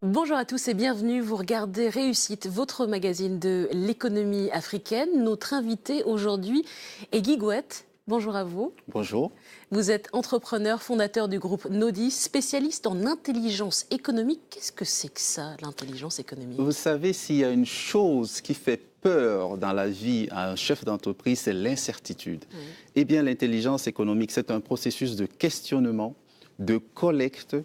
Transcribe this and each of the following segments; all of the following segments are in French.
Bonjour à tous et bienvenue. Vous regardez Réussite, votre magazine de l'économie africaine. Notre invité aujourd'hui est Guy Gouët. Bonjour à vous. Bonjour. Vous êtes entrepreneur, fondateur du groupe Nodis, spécialiste en intelligence économique. Qu'est-ce que c'est que ça, l'intelligence économique? Vous savez, s'il y a une chose qui fait peur dans la vie à un chef d'entreprise, c'est l'incertitude. Oui. Eh bien, l'intelligence économique, c'est un processus de questionnement, de collecte,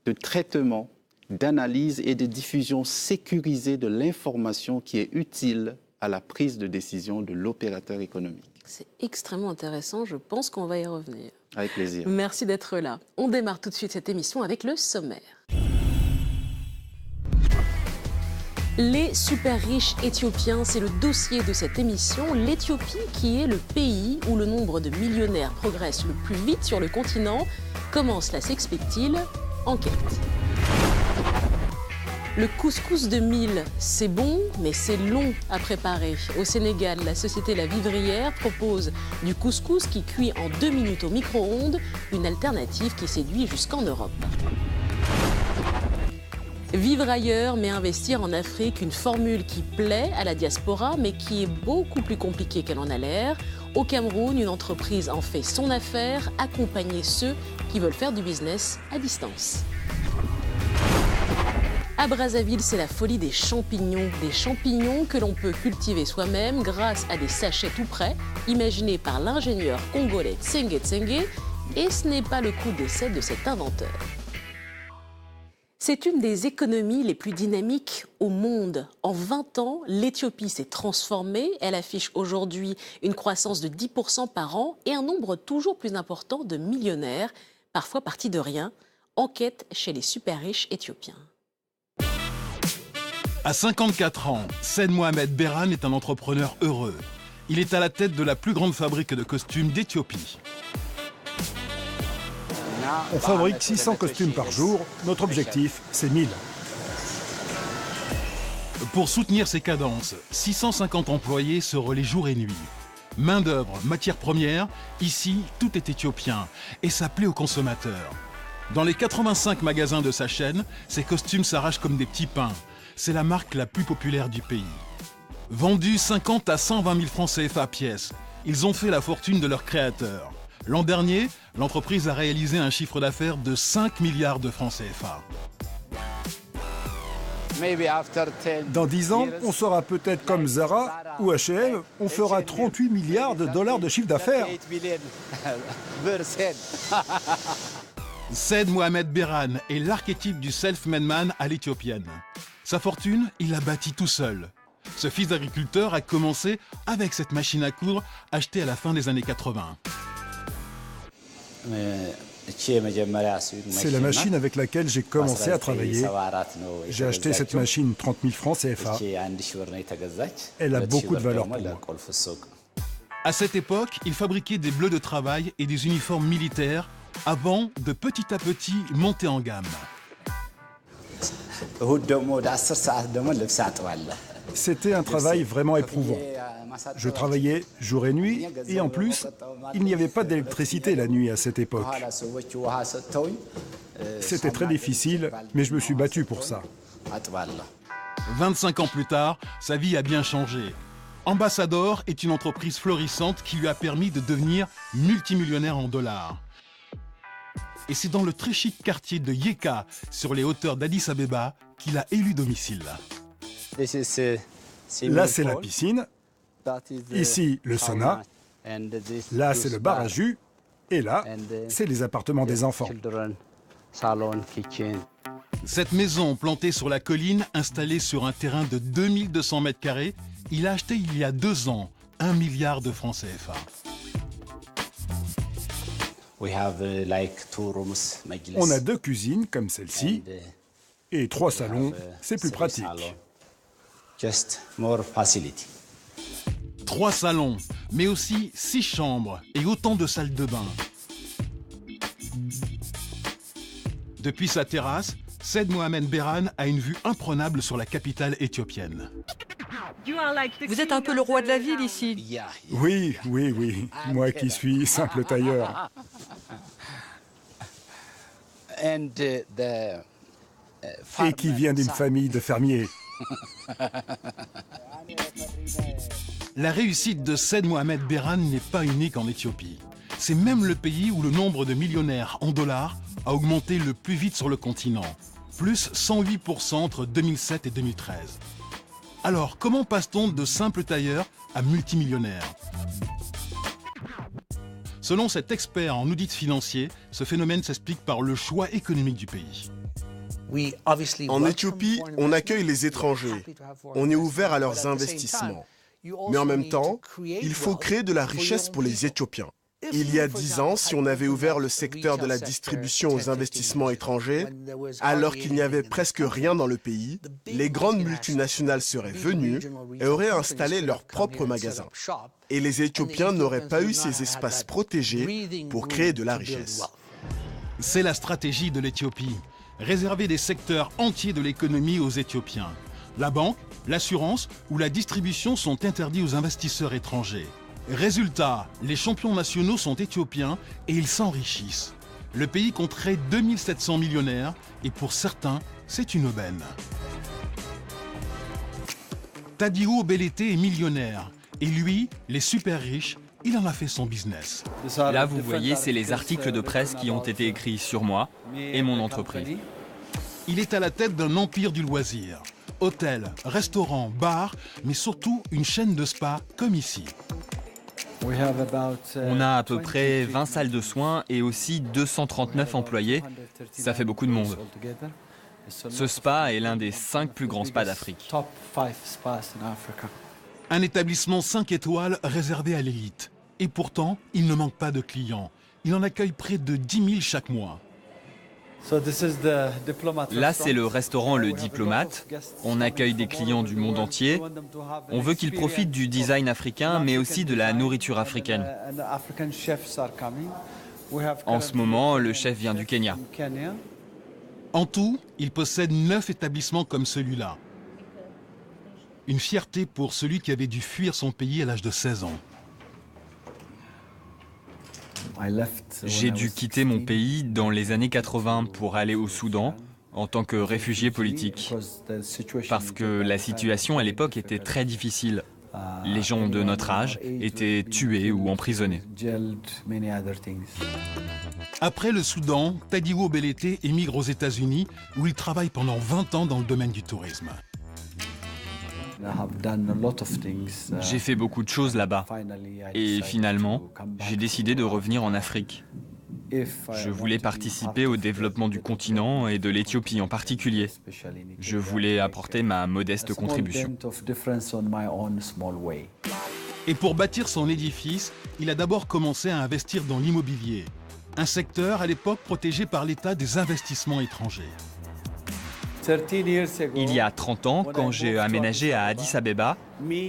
de traitement, d'analyse et de diffusion sécurisée de l'information qui est utile à la prise de décision de l'opérateur économique. C'est extrêmement intéressant, je pense qu'on va y revenir. Avec plaisir. Merci d'être là. On démarre tout de suite cette émission avec le sommaire. Les super riches éthiopiens, c'est le dossier de cette émission. L'Éthiopie, qui est le pays où le nombre de millionnaires progresse le plus vite sur le continent. Comment cela s'explique-t-il? Enquête. Le couscous de mil, c'est bon, mais c'est long à préparer. Au Sénégal, la société La Vivrière propose du couscous qui cuit en 2 minutes au micro-ondes, une alternative qui séduit jusqu'en Europe. Vivre ailleurs, mais investir en Afrique, une formule qui plaît à la diaspora, mais qui est beaucoup plus compliquée qu'elle en a l'air. Au Cameroun, une entreprise en fait son affaire, accompagner ceux qui veulent faire du business à distance. À Brazzaville, c'est la folie des champignons que l'on peut cultiver soi-même grâce à des sachets tout prêts, imaginés par l'ingénieur congolais Tsenge Tsenge, et ce n'est pas le coup d'essai de cet inventeur. C'est une des économies les plus dynamiques au monde. En 20 ans, l'Éthiopie s'est transformée. Elle affiche aujourd'hui une croissance de 10% par an et un nombre toujours plus important de millionnaires, parfois partis de rien. Enquête chez les super riches éthiopiens. À 54 ans, Said Mohamed Beran est un entrepreneur heureux. Il est à la tête de la plus grande fabrique de costumes d'Éthiopie. On fabrique 600 costumes par jour. Notre objectif, c'est 1000. Pour soutenir ces cadences, 650 employés se relaient jour et nuit. Main-d'œuvre, matières premières, ici, tout est éthiopien et ça plaît aux consommateurs. Dans les 85 magasins de sa chaîne, ces costumes s'arrachent comme des petits pains. C'est la marque la plus populaire du pays. Vendus 50 à 120 000 francs CFA pièce, ils ont fait la fortune de leurs créateurs. L'an dernier, l'entreprise a réalisé un chiffre d'affaires de 5 milliards de francs CFA. Dans 10 ans, on sera peut-être comme Zara ou H&M, on fera 38 milliards de dollars de chiffre d'affaires. Said Mohamed Beran est l'archétype du self-made man à l'éthiopienne. Sa fortune, il l'a bâtie tout seul. Ce fils d'agriculteur a commencé avec cette machine à coudre achetée à la fin des années 80. C'est la machine avec laquelle j'ai commencé à travailler. J'ai acheté cette machine 30 000 francs CFA. Elle a beaucoup de valeur pour moi. À cette époque, il fabriquait des bleus de travail et des uniformes militaires avant de petit à petit monter en gamme. C'était un travail vraiment éprouvant. Je travaillais jour et nuit et en plus, il n'y avait pas d'électricité la nuit à cette époque. C'était très difficile, mais je me suis battu pour ça. 25 ans plus tard, sa vie a bien changé. Ambassador est une entreprise florissante qui lui a permis de devenir multimillionnaire en dollars. Et c'est dans le très chic quartier de Yeka, sur les hauteurs d'Addis Abeba, qu'il a élu domicile. Là, c'est la piscine. Ici, le sauna. Là, c'est le bar à jus. Et là, c'est les appartements des enfants. Cette maison plantée sur la colline, installée sur un terrain de 2200 mètres carrés, il a acheté il y a 2 ans 1 milliard de francs CFA. On a 2 cuisines comme celle-ci et 3 salons, c'est plus pratique. 3 salons, mais aussi 6 chambres et autant de salles de bain. Depuis sa terrasse, Said Mohamed Berhan a une vue imprenable sur la capitale éthiopienne. Vous êtes un peu le roi de la ville ici. Oui, oui, oui. Moi qui suis simple tailleur. Et qui vient d'une famille de fermiers. La réussite de Said Mohamed Berhan n'est pas unique en Éthiopie. C'est même le pays où le nombre de millionnaires en dollars a augmenté le plus vite sur le continent, plus 108% entre 2007 et 2013. Alors, comment passe-t-on de simple tailleur à multimillionnaire? Selon cet expert en audit financier, ce phénomène s'explique par le choix économique du pays. En Éthiopie, on accueille les étrangers. On est ouvert à leurs investissements. Mais en même temps, il faut créer de la richesse pour les Éthiopiens. Il y a 10 ans, si on avait ouvert le secteur de la distribution aux investissements étrangers, alors qu'il n'y avait presque rien dans le pays, les grandes multinationales seraient venues et auraient installé leurs propres magasins. Et les Éthiopiens n'auraient pas eu ces espaces protégés pour créer de la richesse. C'est la stratégie de l'Éthiopie. Réserver des secteurs entiers de l'économie aux Éthiopiens. La banque, l'assurance ou la distribution sont interdits aux investisseurs étrangers. Résultat, les champions nationaux sont éthiopiens et ils s'enrichissent. Le pays compterait 2700 millionnaires et pour certains, c'est une aubaine. Tadiou Belete est millionnaire et lui, les super riches, il en a fait son business. Là, vous voyez, c'est les articles de presse qui ont été écrits sur moi et mon entreprise. Il est à la tête d'un empire du loisir. Hôtels, restaurants, bars, mais surtout une chaîne de spa comme ici. On a à peu près 20 salles de soins et aussi 239 employés. Ça fait beaucoup de monde. Ce spa est l'un des 5 plus grands spas d'Afrique. Un établissement 5 étoiles réservé à l'élite. Et pourtant, il ne manque pas de clients. Il en accueille près de 10 000 chaque mois. Là, c'est le restaurant Le Diplomate. On accueille des clients du monde entier. On veut qu'ils profitent du design africain, mais aussi de la nourriture africaine. En ce moment, le chef vient du Kenya. En tout, il possède 9 établissements comme celui-là. Une fierté pour celui qui avait dû fuir son pays à l'âge de 16 ans. J'ai dû quitter mon pays dans les années 80 pour aller au Soudan en tant que réfugié politique. Parce que la situation à l'époque était très difficile. Les gens de notre âge étaient tués ou emprisonnés. Après le Soudan, Tadiou Belete émigre aux États-Unis où il travaille pendant 20 ans dans le domaine du tourisme. J'ai fait beaucoup de choses là-bas. Et finalement, j'ai décidé de revenir en Afrique. Je voulais participer au développement du continent et de l'Éthiopie en particulier. Je voulais apporter ma modeste contribution. Et pour bâtir son édifice, il a d'abord commencé à investir dans l'immobilier, un secteur à l'époque protégé par l'État des investissements étrangers. Il y a 30 ans, quand j'ai aménagé à Addis Abeba,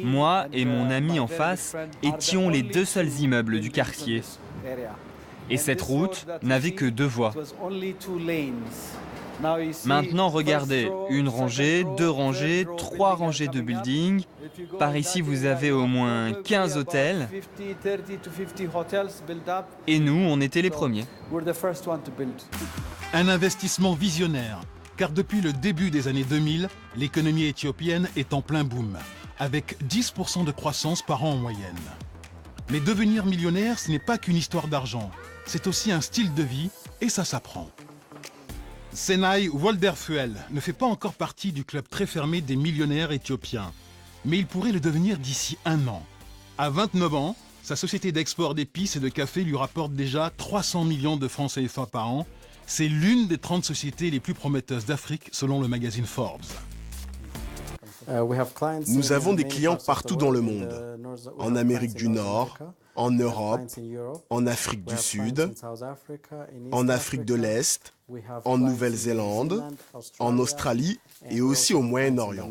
moi et mon ami en face étions les 2 seuls immeubles du quartier. Et cette route n'avait que 2 voies. Maintenant, regardez, 1 rangée, 2 rangées, 3 rangées de buildings. Par ici, vous avez au moins 15 hôtels. Et nous, on était les premiers. Un investissement visionnaire, car depuis le début des années 2000, l'économie éthiopienne est en plein boom, avec 10% de croissance par an en moyenne. Mais devenir millionnaire, ce n'est pas qu'une histoire d'argent, c'est aussi un style de vie, et ça s'apprend. Senay Wolderfuel ne fait pas encore partie du club très fermé des millionnaires éthiopiens, mais il pourrait le devenir d'ici 1 an. À 29 ans, sa société d'export d'épices et de café lui rapporte déjà 300 millions de francs CFA par an. C'est l'une des 30 sociétés les plus prometteuses d'Afrique selon le magazine Forbes. Nous avons des clients partout dans le monde, en Amérique du Nord, en Europe, en Afrique du Sud, en Afrique de l'Est, en Nouvelle-Zélande, en Australie et aussi au Moyen-Orient.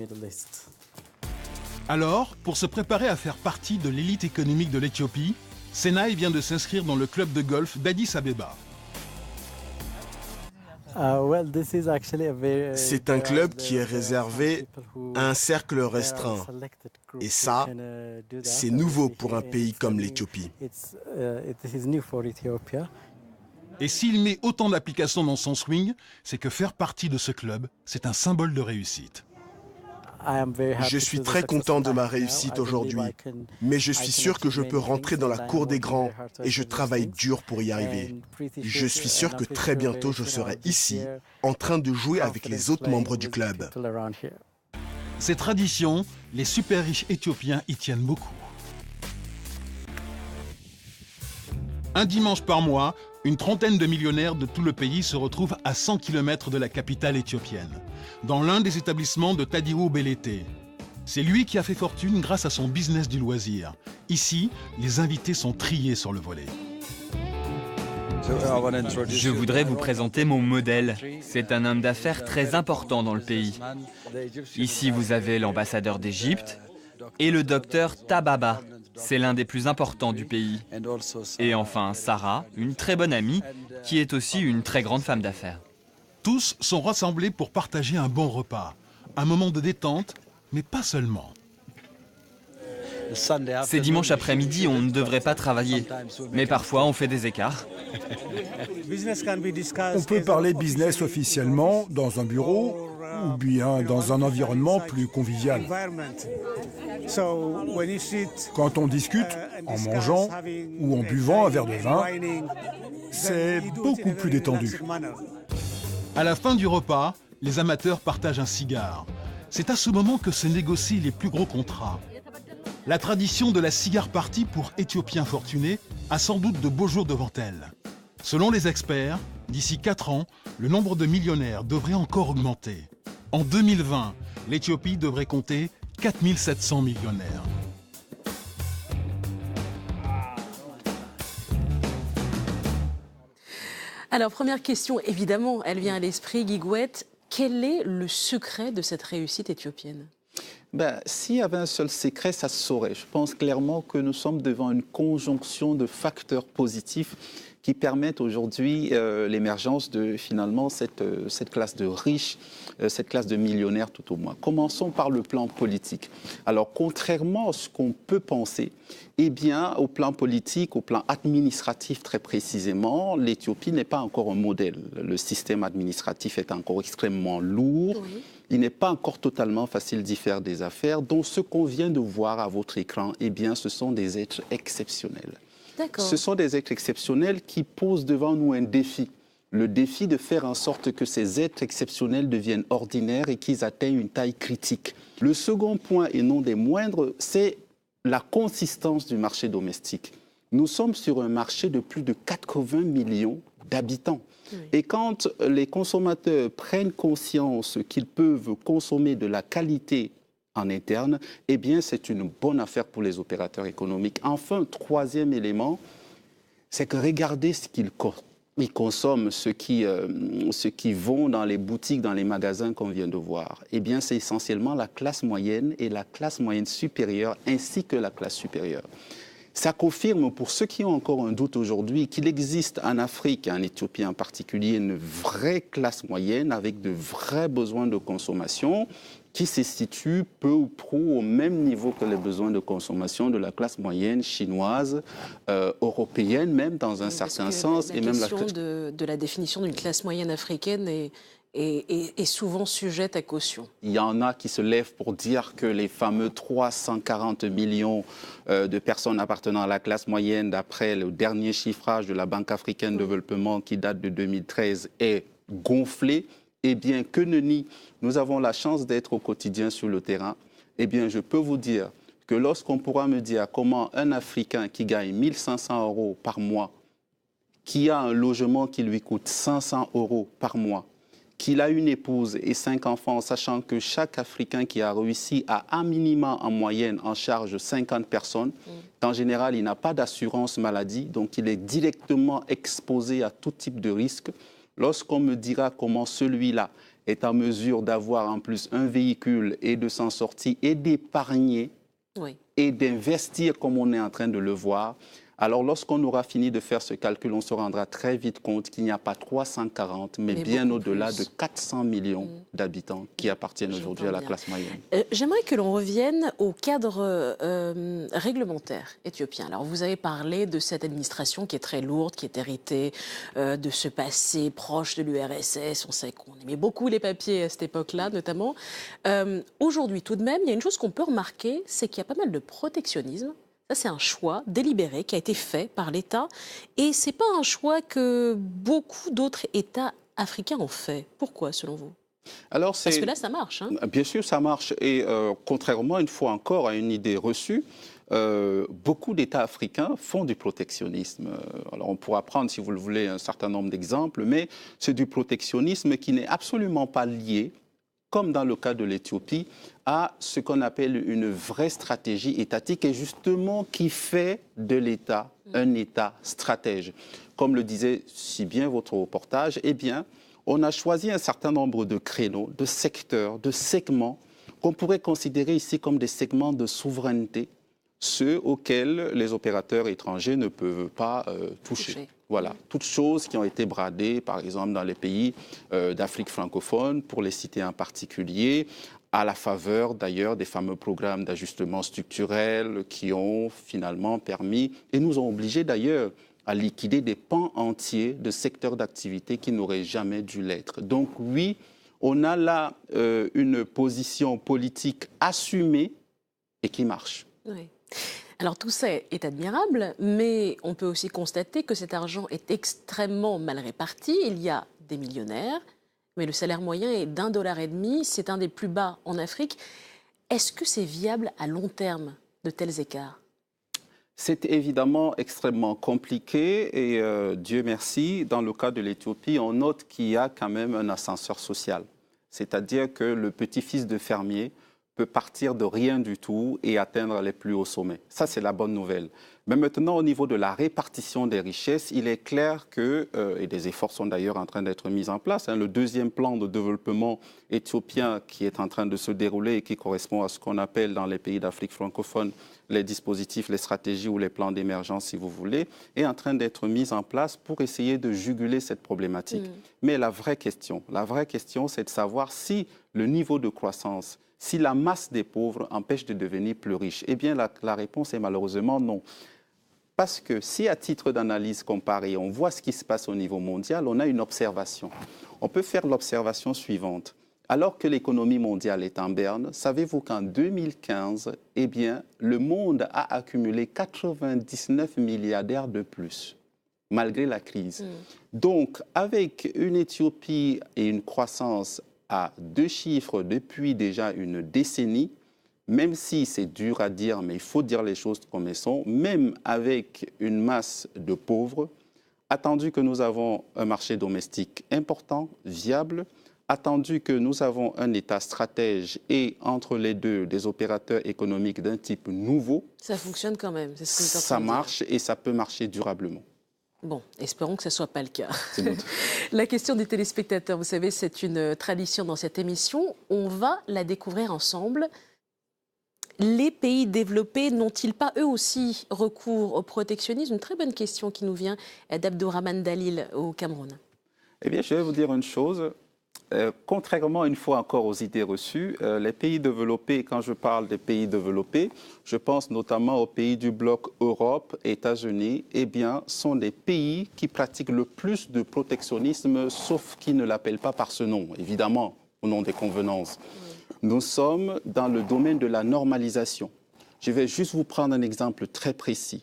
Alors, pour se préparer à faire partie de l'élite économique de l'Éthiopie, Senai vient de s'inscrire dans le club de golf d'Addis Abeba. C'est un club qui est réservé à un cercle restreint. Et ça, c'est nouveau pour un pays comme l'Éthiopie. Et s'il met autant d'applications dans son swing, c'est que faire partie de ce club, c'est un symbole de réussite. Je suis très content de ma réussite aujourd'hui, mais je suis sûr que je peux rentrer dans la cour des grands et je travaille dur pour y arriver. Je suis sûr que très bientôt je serai ici, en train de jouer avec les autres membres du club. Ces traditions, les super riches éthiopiens y tiennent beaucoup. Un dimanche par mois, une trentaine de millionnaires de tout le pays se retrouvent à 100 km de la capitale éthiopienne, dans l'un des établissements de Tadiwo Belete. C'est lui qui a fait fortune grâce à son business du loisir. Ici, les invités sont triés sur le volet. Je voudrais vous présenter mon modèle. C'est un homme d'affaires très important dans le pays. Ici, vous avez l'ambassadeur d'Égypte et le docteur Tababa. C'est l'un des plus importants du pays. Et enfin, Sarah, une très bonne amie, qui est aussi une très grande femme d'affaires. Tous sont rassemblés pour partager un bon repas. Un moment de détente, mais pas seulement. C'est dimanche après-midi, on ne devrait pas travailler. Mais parfois, on fait des écarts. On peut parler business officiellement dans un bureau ou bien dans un environnement plus convivial. Quand on discute en mangeant ou en buvant un verre de vin, c'est beaucoup plus détendu. À la fin du repas, les amateurs partagent un cigare. C'est à ce moment que se négocient les plus gros contrats. La tradition de la cigar party pour Éthiopiens fortunés a sans doute de beaux jours devant elle. Selon les experts, d'ici 4 ans, le nombre de millionnaires devrait encore augmenter. En 2020, l'Éthiopie devrait compter 4700 millionnaires. Alors, première question, évidemment, elle vient à l'esprit, Guy Gouët. Quel est le secret de cette réussite éthiopienne ? S'il y avait un seul secret, ça se saurait. Je pense clairement que nous sommes devant une conjonction de facteurs positifs qui permettent aujourd'hui l'émergence de finalement cette classe de riches, cette classe de millionnaires tout au moins. Commençons par le plan politique. Alors, contrairement à ce qu'on peut penser, eh bien, au plan politique, au plan administratif très précisément, l'Éthiopie n'est pas encore un modèle. Le système administratif est encore extrêmement lourd. Oui. Il n'est pas encore totalement facile d'y faire des affaires. Donc, ce qu'on vient de voir à votre écran, eh bien, ce sont des êtres exceptionnels. Ce sont des êtres exceptionnels qui posent devant nous un défi. Le défi de faire en sorte que ces êtres exceptionnels deviennent ordinaires et qu'ils atteignent une taille critique. Le second point, et non des moindres, c'est la consistance du marché domestique. Nous sommes sur un marché de plus de 80 millions d'habitants. Oui. Et quand les consommateurs prennent conscience qu'ils peuvent consommer de la qualité en interne, eh bien, c'est une bonne affaire pour les opérateurs économiques. Enfin, troisième élément, c'est que regardez ce qu'ils consomment, ceux qui vont dans les boutiques, dans les magasins qu'on vient de voir. Eh bien, c'est essentiellement la classe moyenne et la classe moyenne supérieure, ainsi que la classe supérieure. Ça confirme, pour ceux qui ont encore un doute aujourd'hui, qu'il existe en Afrique, en Éthiopie en particulier, une vraie classe moyenne avec de vrais besoins de consommation qui se situe peu ou prou au même niveau que les besoins de consommation de la classe moyenne chinoise, européenne même dans un certain sens. La question de la définition d'une classe moyenne africaine est souvent sujette à caution. Il y en a qui se lèvent pour dire que les fameux 340 millions de personnes appartenant à la classe moyenne, d'après le dernier chiffrage de la Banque africaine de développement qui date de 2013, est gonflé. Eh bien, que nenni, nous avons la chance d'être au quotidien sur le terrain. Eh bien, je peux vous dire que lorsqu'on pourra me dire comment un Africain qui gagne 1 500 € par mois, qui a un logement qui lui coûte 500 € par mois, qu'il a une épouse et 5 enfants, sachant que chaque Africain qui a réussi à minima en moyenne en charge 50 personnes, qu'en général, il n'a pas d'assurance maladie, donc il est directement exposé à tout type de risque. Lorsqu'on me dira comment celui-là est en mesure d'avoir en plus un véhicule et de s'en sortir et d'épargner et d'investir comme on est en train de le voir, alors lorsqu'on aura fini de faire ce calcul, on se rendra très vite compte qu'il n'y a pas 340, mais bien au-delà de 400 millions d'habitants qui appartiennent aujourd'hui à la classe moyenne. J'aimerais que l'on revienne au cadre réglementaire éthiopien. Alors vous avez parlé de cette administration qui est très lourde, qui est héritée de ce passé proche de l'URSS. On sait qu'on aimait beaucoup les papiers à cette époque-là, notamment. Aujourd'hui, tout de même, il y a une chose qu'on peut remarquer, c'est qu'il y a pas mal de protectionnisme. Ça, c'est un choix délibéré qui a été fait par l'État. Et ce n'est pas un choix que beaucoup d'autres États africains ont fait. Pourquoi, selon vous? Alors, parce que là, ça marche. Hein. Bien sûr, ça marche. Et contrairement, une fois encore, à une idée reçue, beaucoup d'États africains font du protectionnisme. Alors, on pourra prendre, si vous le voulez, un certain nombre d'exemples, mais c'est du protectionnisme qui n'est absolument pas lié, comme dans le cas de l'Éthiopie, à ce qu'on appelle une vraie stratégie étatique et justement qui fait de l'État un État stratège. Comme le disait si bien votre reportage, eh bien, on a choisi un certain nombre de créneaux, de secteurs, de segments qu'on pourrait considérer ici comme des segments de souveraineté, ceux auxquels les opérateurs étrangers ne peuvent pas toucher. Voilà, toutes choses qui ont été bradées, par exemple, dans les pays d'Afrique francophone, pour les citer en particulier, à la faveur d'ailleurs des fameux programmes d'ajustement structurel qui ont finalement permis, et nous ont obligés d'ailleurs à liquider des pans entiers de secteurs d'activité qui n'auraient jamais dû l'être. Donc oui, on a là une position politique assumée et qui marche. Oui. Alors tout ça est admirable, mais on peut aussi constater que cet argent est extrêmement mal réparti. Il y a des millionnaires, mais le salaire moyen est d'1,50 $. C'est un des plus bas en Afrique. Est-ce que c'est viable à long terme de tels écarts? C'est évidemment extrêmement compliqué et Dieu merci, dans le cas de l'Éthiopie, on note qu'il y a quand même un ascenseur social. C'est-à-dire que le petit-fils de fermier peut partir de rien du tout et atteindre les plus hauts sommets. Ça, c'est la bonne nouvelle. Mais maintenant, au niveau de la répartition des richesses, il est clair que, et des efforts sont d'ailleurs en train d'être mis en place, le deuxième plan de développement éthiopien qui est en train de se dérouler et qui correspond à ce qu'on appelle dans les pays d'Afrique francophone les dispositifs, les stratégies ou les plans d'émergence, si vous voulez, est en train d'être mis en place pour essayer de juguler cette problématique. Mais la vraie question, c'est de savoir si le niveau de croissance, si la masse des pauvres empêche de devenir plus riches. Eh bien, la réponse est malheureusement non. Parce que si, à titre d'analyse comparée, on voit ce qui se passe au niveau mondial, on a une observation. On peut faire l'observation suivante. Alors que l'économie mondiale est en berne, savez-vous qu'en 2015, eh bien, le monde a accumulé 99 milliardaires de plus, malgré la crise. Donc, avec une Éthiopie et une croissance à 2 chiffres depuis déjà une décennie, même si c'est dur à dire, mais il faut dire les choses comme elles sont, même avec une masse de pauvres, attendu que nous avons un marché domestique important, viable, attendu que nous avons un État stratège et entre les deux des opérateurs économiques d'un type nouveau, ça fonctionne quand même. C'est ce que ça marche et ça peut marcher durablement. Bon, espérons que ce ne soit pas le cas. La question des téléspectateurs, vous savez, c'est une tradition dans cette émission. On va la découvrir ensemble. Les pays développés n'ont-ils pas eux aussi recours au protectionnisme? Une très bonne question qui nous vient d'Abdourahmane Dalil au Cameroun. Eh bien, je vais vous dire une chose. Contrairement une fois encore aux idées reçues, les pays développés, quand je parle des pays développés, je pense notamment aux pays du bloc Europe, États-Unis, eh bien, sont des pays qui pratiquent le plus de protectionnisme, sauf qu'ils ne l'appellent pas par ce nom, évidemment, au nom des convenances. Nous sommes dans le domaine de la normalisation. Je vais juste vous prendre un exemple très précis.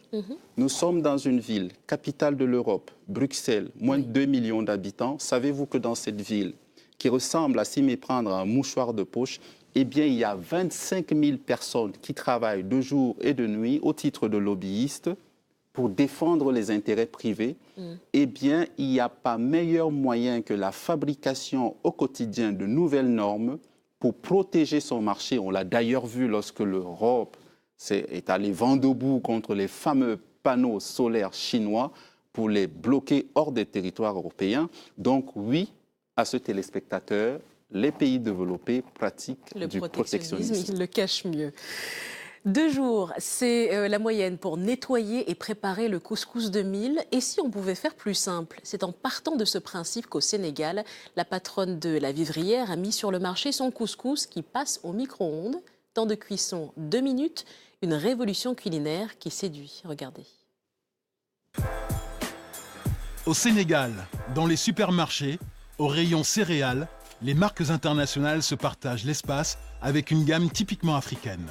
Nous sommes dans une ville, capitale de l'Europe, Bruxelles, moins de 2 millions d'habitants. Savez-vous que dans cette ville, qui ressemble à s'y méprendre à un mouchoir de poche, eh bien, il y a 25 000 personnes qui travaillent de jour et de nuit au titre de lobbyistes pour défendre les intérêts privés. Eh bien, il n'y a pas meilleur moyen que la fabrication au quotidien de nouvelles normes pour protéger son marché. On l'a d'ailleurs vu lorsque l'Europe est allée vent debout contre les fameux panneaux solaires chinois pour les bloquer hors des territoires européens. Donc oui, à ce téléspectateur, les pays développés pratiquent du protectionnisme. Ils le cachent mieux. 2 jours, c'est la moyenne pour nettoyer et préparer le couscous de mil. Et si on pouvait faire plus simple? C'est en partant de ce principe qu'au Sénégal, la patronne de la vivrière a mis sur le marché son couscous qui passe au micro-ondes. Temps de cuisson 2 minutes, une révolution culinaire qui séduit. Regardez. Au Sénégal, dans les supermarchés, au rayon céréales, les marques internationales se partagent l'espace avec une gamme typiquement africaine.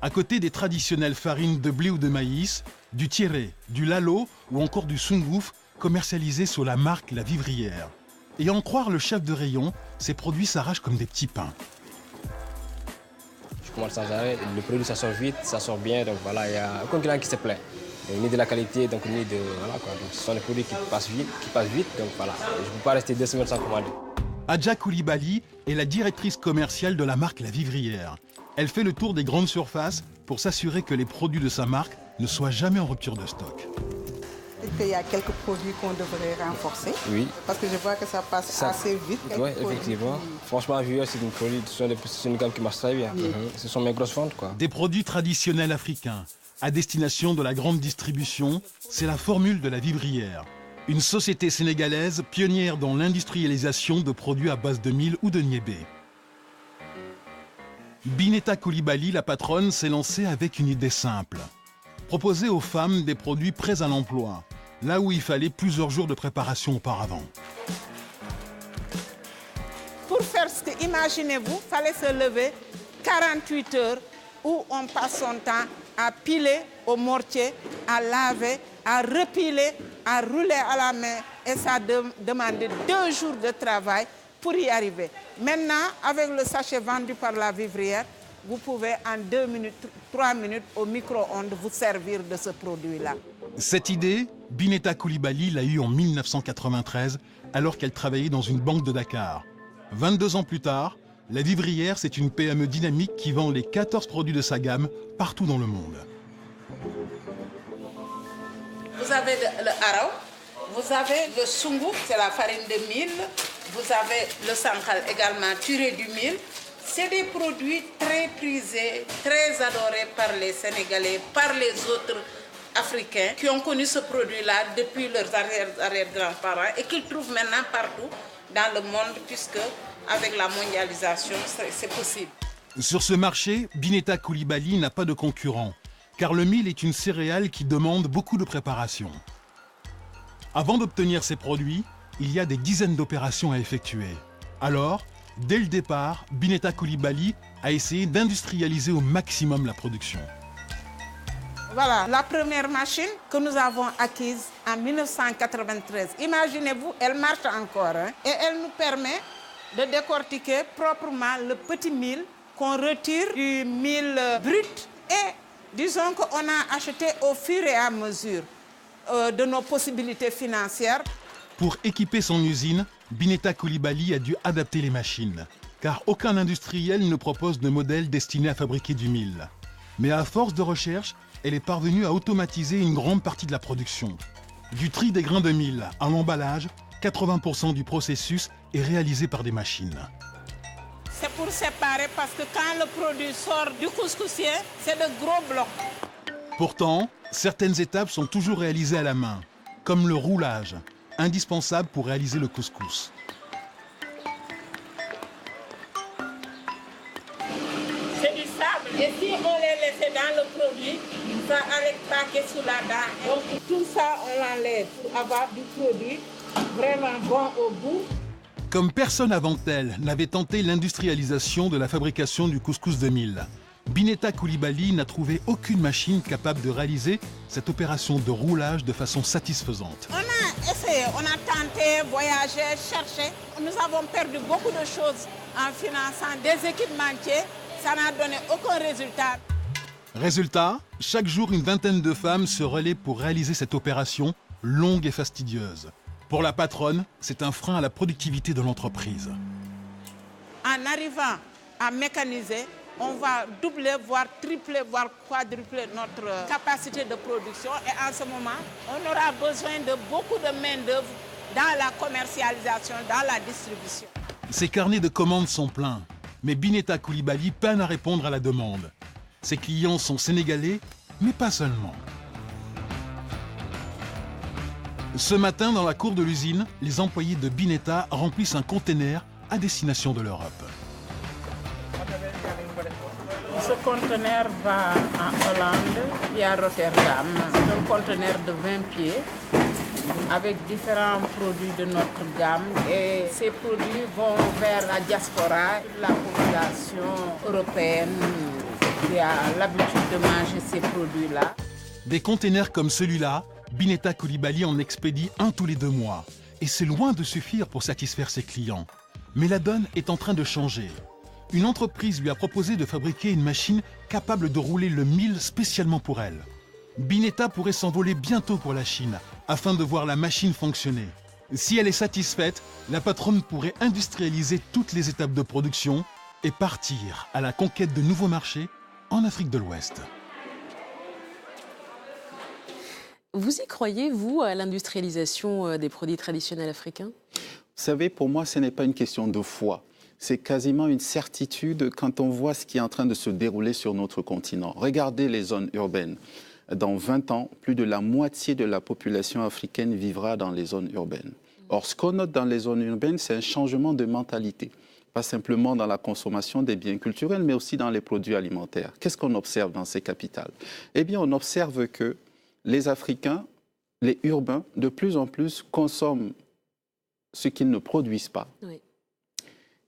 À côté des traditionnelles farines de blé ou de maïs, du tiéré, du lalo ou encore du sungouf commercialisés sous la marque La Vivrière. Et à en croire le chef de rayon, ces produits s'arrachent comme des petits pains. Je commande sans arrêt, le produit ça sort vite, ça sort bien, donc voilà, il n'y a aucun client qui se plaint. Ni de la qualité, donc ni de... Voilà quoi, donc ce sont des produits qui passent vite, donc voilà, je ne peux pas rester 2 semaines sans commander. Adja Koulibaly est la directrice commerciale de la marque La Vivrière. Elle fait le tour des grandes surfaces pour s'assurer que les produits de sa marque ne soient jamais en rupture de stock. Il y a quelques produits qu'on devrait renforcer. Oui. Parce que je vois que ça passe assez vite. Oui, effectivement. Franchement, c'est une gamme qui marche très bien. Oui. Ce sont mes grosses ventes, quoi. Des produits traditionnels africains à destination de la grande distribution, c'est la formule de La Vivrière. Une société sénégalaise pionnière dans l'industrialisation de produits à base de mil ou de niébé. Bineta Koulibaly, la patronne, s'est lancée avec une idée simple. Proposer aux femmes des produits prêts à l'emploi, là où il fallait plusieurs jours de préparation auparavant. Pour faire ce que, imaginez-vous, il fallait se lever 48 heures où on passe son temps à piler au mortier, à laver, à repiler, à rouler à la main. Et ça demandait 2 jours de travail pour y arriver. Maintenant, avec le sachet vendu par La Vivrière, vous pouvez en 2 minutes, 3 minutes au micro-ondes vous servir de ce produit-là. Cette idée, Bineta Koulibaly l'a eue en 1993, alors qu'elle travaillait dans une banque de Dakar. 22 ans plus tard, La Vivrière, c'est une PME dynamique qui vend les 14 produits de sa gamme partout dans le monde. Vous avez le haraw, vous avez le sungouf, c'est la farine de mil, vous avez le sankhal également tiré du mil. C'est des produits très prisés, très adorés par les Sénégalais, par les autres Africains qui ont connu ce produit-là depuis leurs arrière-grands-parents et qu'ils trouvent maintenant partout dans le monde puisque avec la mondialisation, c'est possible. Sur ce marché, Bineta Koulibaly n'a pas de concurrent, car le mil est une céréale qui demande beaucoup de préparation. Avant d'obtenir ces produits, il y a des dizaines d'opérations à effectuer. Alors, dès le départ, Bineta Koulibaly a essayé d'industrialiser au maximum la production. Voilà, la première machine que nous avons acquise en 1993. Imaginez-vous, elle marche encore et elle nous permet de décortiquer proprement le petit mil qu'on retire du mil brut et disons qu'on a acheté au fur et à mesure de nos possibilités financières. Pour équiper son usine, Bineta Koulibaly a dû adapter les machines, car aucun industriel ne propose de modèle destiné à fabriquer du mil. Mais à force de recherche, elle est parvenue à automatiser une grande partie de la production. Du tri des grains de mil à l'emballage, 80% du processus est réalisé par des machines. C'est pour séparer parce que quand le produit sort du couscoussier, c'est de gros blocs. Pourtant, certaines étapes sont toujours réalisées à la main, comme le roulage, indispensable pour réaliser le couscous. C'est du sable. Et si on les laissait dans le produit, ça allait craquer sous la dent. Donc tout ça, on l'enlève pour avoir du produit vraiment bon au goût. Comme personne avant elle n'avait tenté l'industrialisation de la fabrication du couscous de mil, Bineta Koulibaly n'a trouvé aucune machine capable de réaliser cette opération de roulage de façon satisfaisante. On a essayé, on a tenté, voyagé, cherché. Nous avons perdu beaucoup de choses en finançant des équipementiers. Ça n'a donné aucun résultat. Résultat, chaque jour, une vingtaine de femmes se relaient pour réaliser cette opération longue et fastidieuse. Pour la patronne, c'est un frein à la productivité de l'entreprise. En arrivant à mécaniser, on va doubler, voire tripler, voire quadrupler notre capacité de production. Et en ce moment, on aura besoin de beaucoup de main-d'œuvre dans la commercialisation, dans la distribution. Ses carnets de commandes sont pleins, mais Bineta Coulibaly peine à répondre à la demande. Ses clients sont sénégalais, mais pas seulement. Ce matin, dans la cour de l'usine, les employés de Bineta remplissent un conteneur à destination de l'Europe. Ce conteneur va en Hollande et à Rotterdam. C'est un conteneur de 20 pieds avec différents produits de notre gamme. Et ces produits vont vers la diaspora, la population européenne qui a l'habitude de manger ces produits-là. Des conteneurs comme celui-là, Bineta Coulibaly en expédie un tous les 2 mois. Et c'est loin de suffire pour satisfaire ses clients. Mais la donne est en train de changer. Une entreprise lui a proposé de fabriquer une machine capable de rouler le mil spécialement pour elle. Bineta pourrait s'envoler bientôt pour la Chine afin de voir la machine fonctionner. Si elle est satisfaite, la patronne pourrait industrialiser toutes les étapes de production et partir à la conquête de nouveaux marchés en Afrique de l'Ouest. Vous y croyez, vous, à l'industrialisation des produits traditionnels africains? Vous savez, pour moi, ce n'est pas une question de foi. C'est quasiment une certitude quand on voit ce qui est en train de se dérouler sur notre continent. Regardez les zones urbaines. Dans 20 ans, plus de la moitié de la population africaine vivra dans les zones urbaines. Or, ce qu'on note dans les zones urbaines, c'est un changement de mentalité. Pas simplement dans la consommation des biens culturels, mais aussi dans les produits alimentaires. Qu'est-ce qu'on observe dans ces capitales? Eh bien, on observe que les Africains, les urbains, de plus en plus consomment ce qu'ils ne produisent pas. Oui.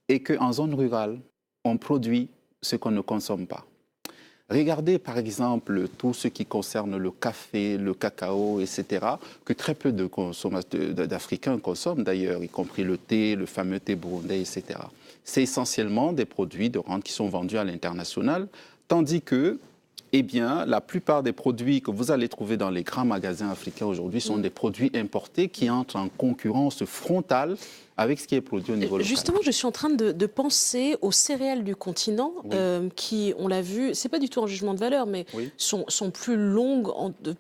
Et qu'en zone rurale, on produit ce qu'on ne consomme pas. Regardez par exemple tout ce qui concerne le café, le cacao, etc., que très peu d'Africains consomment d'ailleurs, y compris le thé, le fameux thé burundais, etc. C'est essentiellement des produits de rente qui sont vendus à l'international, tandis que eh bien, la plupart des produits que vous allez trouver dans les grands magasins africains aujourd'hui sont des produits importés qui entrent en concurrence frontale avec ce qui est produit au niveau local. Justement, je suis en train de penser aux céréales du continent qui, on l'a vu, c'est pas du tout un jugement de valeur, mais sont plus longues,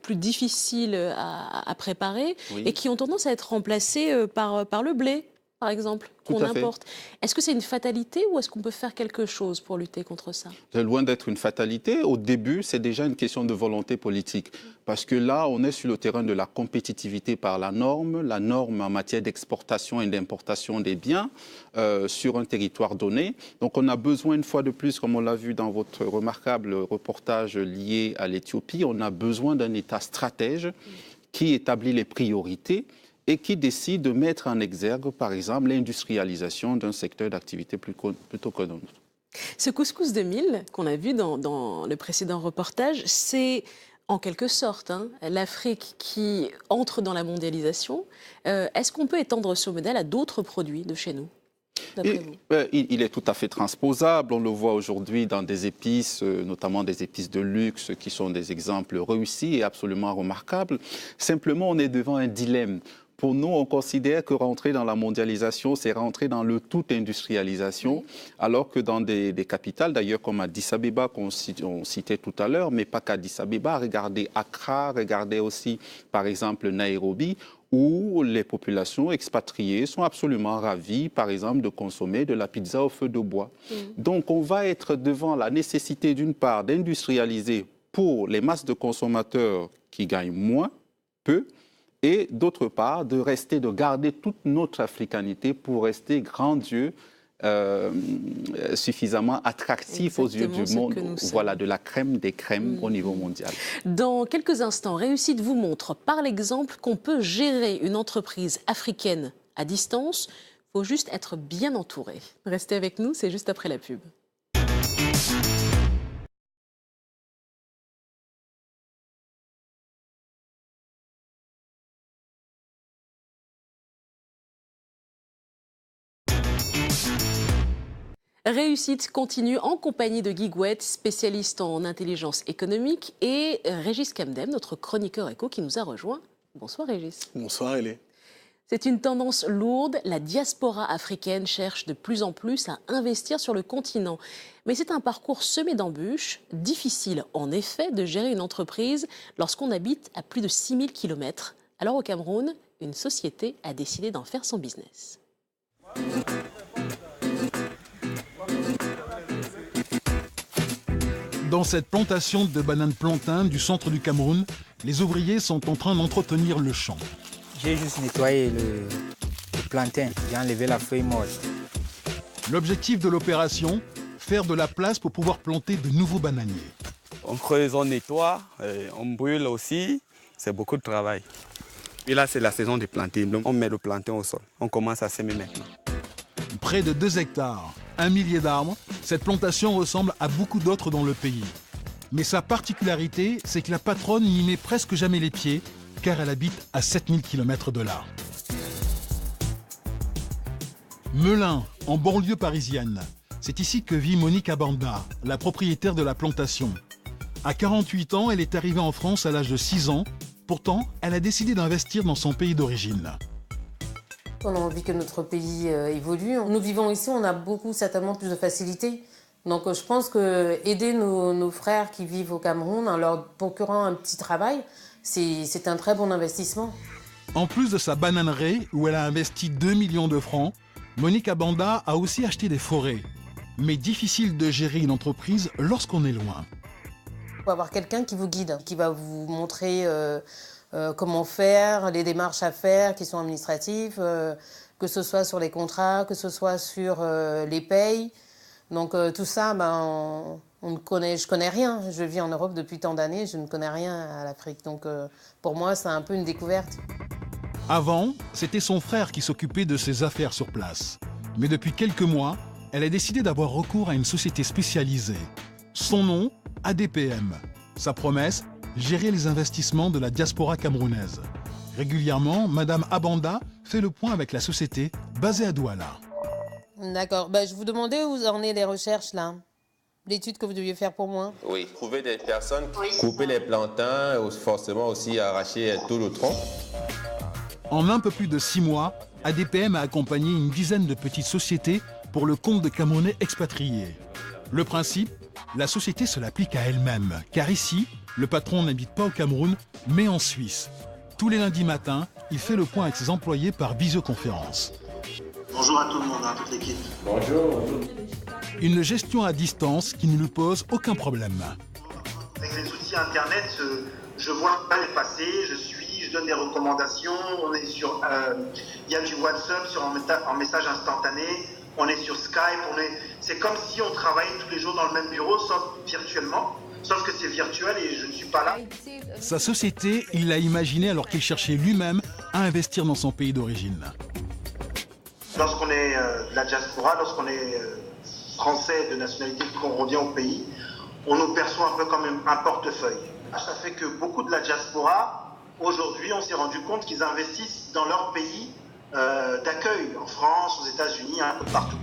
plus difficiles à préparer et qui ont tendance à être remplacées par le blé, par exemple, qu'on importe. Est-ce que c'est une fatalité ou est-ce qu'on peut faire quelque chose pour lutter contre ça? C'est loin d'être une fatalité. Au début, c'est déjà une question de volonté politique. Parce que là, on est sur le terrain de la compétitivité par la norme en matière d'exportation et d'importation des biens sur un territoire donné. Donc on a besoin, une fois de plus, comme on l'a vu dans votre remarquable reportage lié à l'Éthiopie, on a besoin d'un État stratège qui établit les priorités et qui décide de mettre en exergue, par exemple, l'industrialisation d'un secteur d'activité plutôt que d'un autre. Ce couscous de mil qu'on a vu dans le précédent reportage, c'est en quelque sorte l'Afrique qui entre dans la mondialisation. Est-ce qu'on peut étendre ce modèle à d'autres produits de chez nous ? Il est tout à fait transposable. On le voit aujourd'hui dans des épices, notamment des épices de luxe, qui sont des exemples réussis et absolument remarquables. Simplement, on est devant un dilemme. Pour nous, on considère que rentrer dans la mondialisation, c'est rentrer dans le tout industrialisation, alors que dans des capitales, d'ailleurs comme Addis Abeba, qu'on citait tout à l'heure, mais pas qu'Addis Abeba, regardez Accra, regardez aussi par exemple Nairobi, où les populations expatriées sont absolument ravies, par exemple, de consommer de la pizza au feu de bois. Donc on va être devant la nécessité d'une part d'industrialiser pour les masses de consommateurs qui gagnent moins, peu, et d'autre part, de garder toute notre africanité pour rester grandiose, suffisamment attractif aux yeux du monde. Voilà, de la crème des crèmes au niveau mondial. Dans quelques instants, Réussite vous montre par l'exemple qu'on peut gérer une entreprise africaine à distance. Il faut juste être bien entouré. Restez avec nous, c'est juste après la pub. Réussite continue en compagnie de Guy Gouette, spécialiste en intelligence économique, et Régis Kamdem, notre chroniqueur éco qui nous a rejoint. Bonsoir Régis. Bonsoir Hélène. C'est une tendance lourde. La diaspora africaine cherche de plus en plus à investir sur le continent. Mais c'est un parcours semé d'embûches, difficile en effet de gérer une entreprise lorsqu'on habite à plus de 6000 km. Alors au Cameroun, une société a décidé d'en faire son business. Dans cette plantation de bananes plantain du centre du Cameroun, les ouvriers sont en train d'entretenir le champ. J'ai juste nettoyé le plantain, j'ai enlevé la feuille morte. L'objectif de l'opération, faire de la place pour pouvoir planter de nouveaux bananiers. On creuse, on nettoie, on brûle aussi, c'est beaucoup de travail. Et là, c'est la saison des plantains, donc on met le plantain au sol. On commence à semer maintenant. Près de 2 hectares, 1 millier d'arbres, cette plantation ressemble à beaucoup d'autres dans le pays. Mais sa particularité, c'est que la patronne n'y met presque jamais les pieds, car elle habite à 7000 km de là. Melun, en banlieue parisienne. C'est ici que vit Monique Abanda, la propriétaire de la plantation. À 48 ans, elle est arrivée en France à l'âge de 6 ans. Pourtant, elle a décidé d'investir dans son pays d'origine. On a envie que notre pays évolue. Nous vivons ici, on a certainement plus de facilité. Donc je pense que aider nos frères qui vivent au Cameroun en leur procurant un petit travail, c'est un très bon investissement. En plus de sa bananerie, où elle a investi 2 millions de francs, Monique Abanda a aussi acheté des forêts. Mais difficile de gérer une entreprise lorsqu'on est loin. Il faut avoir quelqu'un qui vous guide, qui va vous montrer comment faire, les démarches à faire qui sont administratives, que ce soit sur les contrats, que ce soit sur les payes. Donc tout ça, je connais rien. Je vis en Europe depuis tant d'années, je ne connais rien à l'Afrique. Donc pour moi, c'est un peu une découverte. Avant, c'était son frère qui s'occupait de ses affaires sur place. Mais depuis quelques mois, elle a décidé d'avoir recours à une société spécialisée. Son nom, ADPM. Sa promesse, gérer les investissements de la diaspora camerounaise. Régulièrement, Madame Abanda fait le point avec la société basée à Douala. D'accord. Je vous demandais où en est les recherches là, l'étude que vous deviez faire pour moi. Oui, trouver des personnes, couper les plantains, forcément aussi arracher tout le tronc. En un peu plus de 6 mois, ADPM a accompagné une dizaine de petites sociétés pour le compte de Camerounais expatriés. Le principe, la société se l'applique à elle-même, car ici, le patron n'habite pas au Cameroun, mais en Suisse. Tous les lundis matins, il fait le point avec ses employés par visioconférence. Bonjour à tout le monde, à toute l'équipe. Bonjour. Une gestion à distance qui ne lui pose aucun problème. Avec les outils Internet, je vois les passer, je donne des recommandations, on est sur, il y a du WhatsApp en message instantané, on est sur Skype, c'est comme si on travaillait tous les jours dans le même bureau, sauf virtuellement, sauf que c'est virtuel et je ne suis pas là. Sa société, il l'a imaginée alors qu'il cherchait lui-même à investir dans son pays d'origine. Lorsqu'on est de la diaspora, lorsqu'on est français de nationalité, qu'on revient au pays, on nous perçoit un peu comme un portefeuille. Ça fait que beaucoup de la diaspora, aujourd'hui, on s'est rendu compte qu'ils investissent dans leur pays d'accueil, en France, aux États-Unis, un peu partout.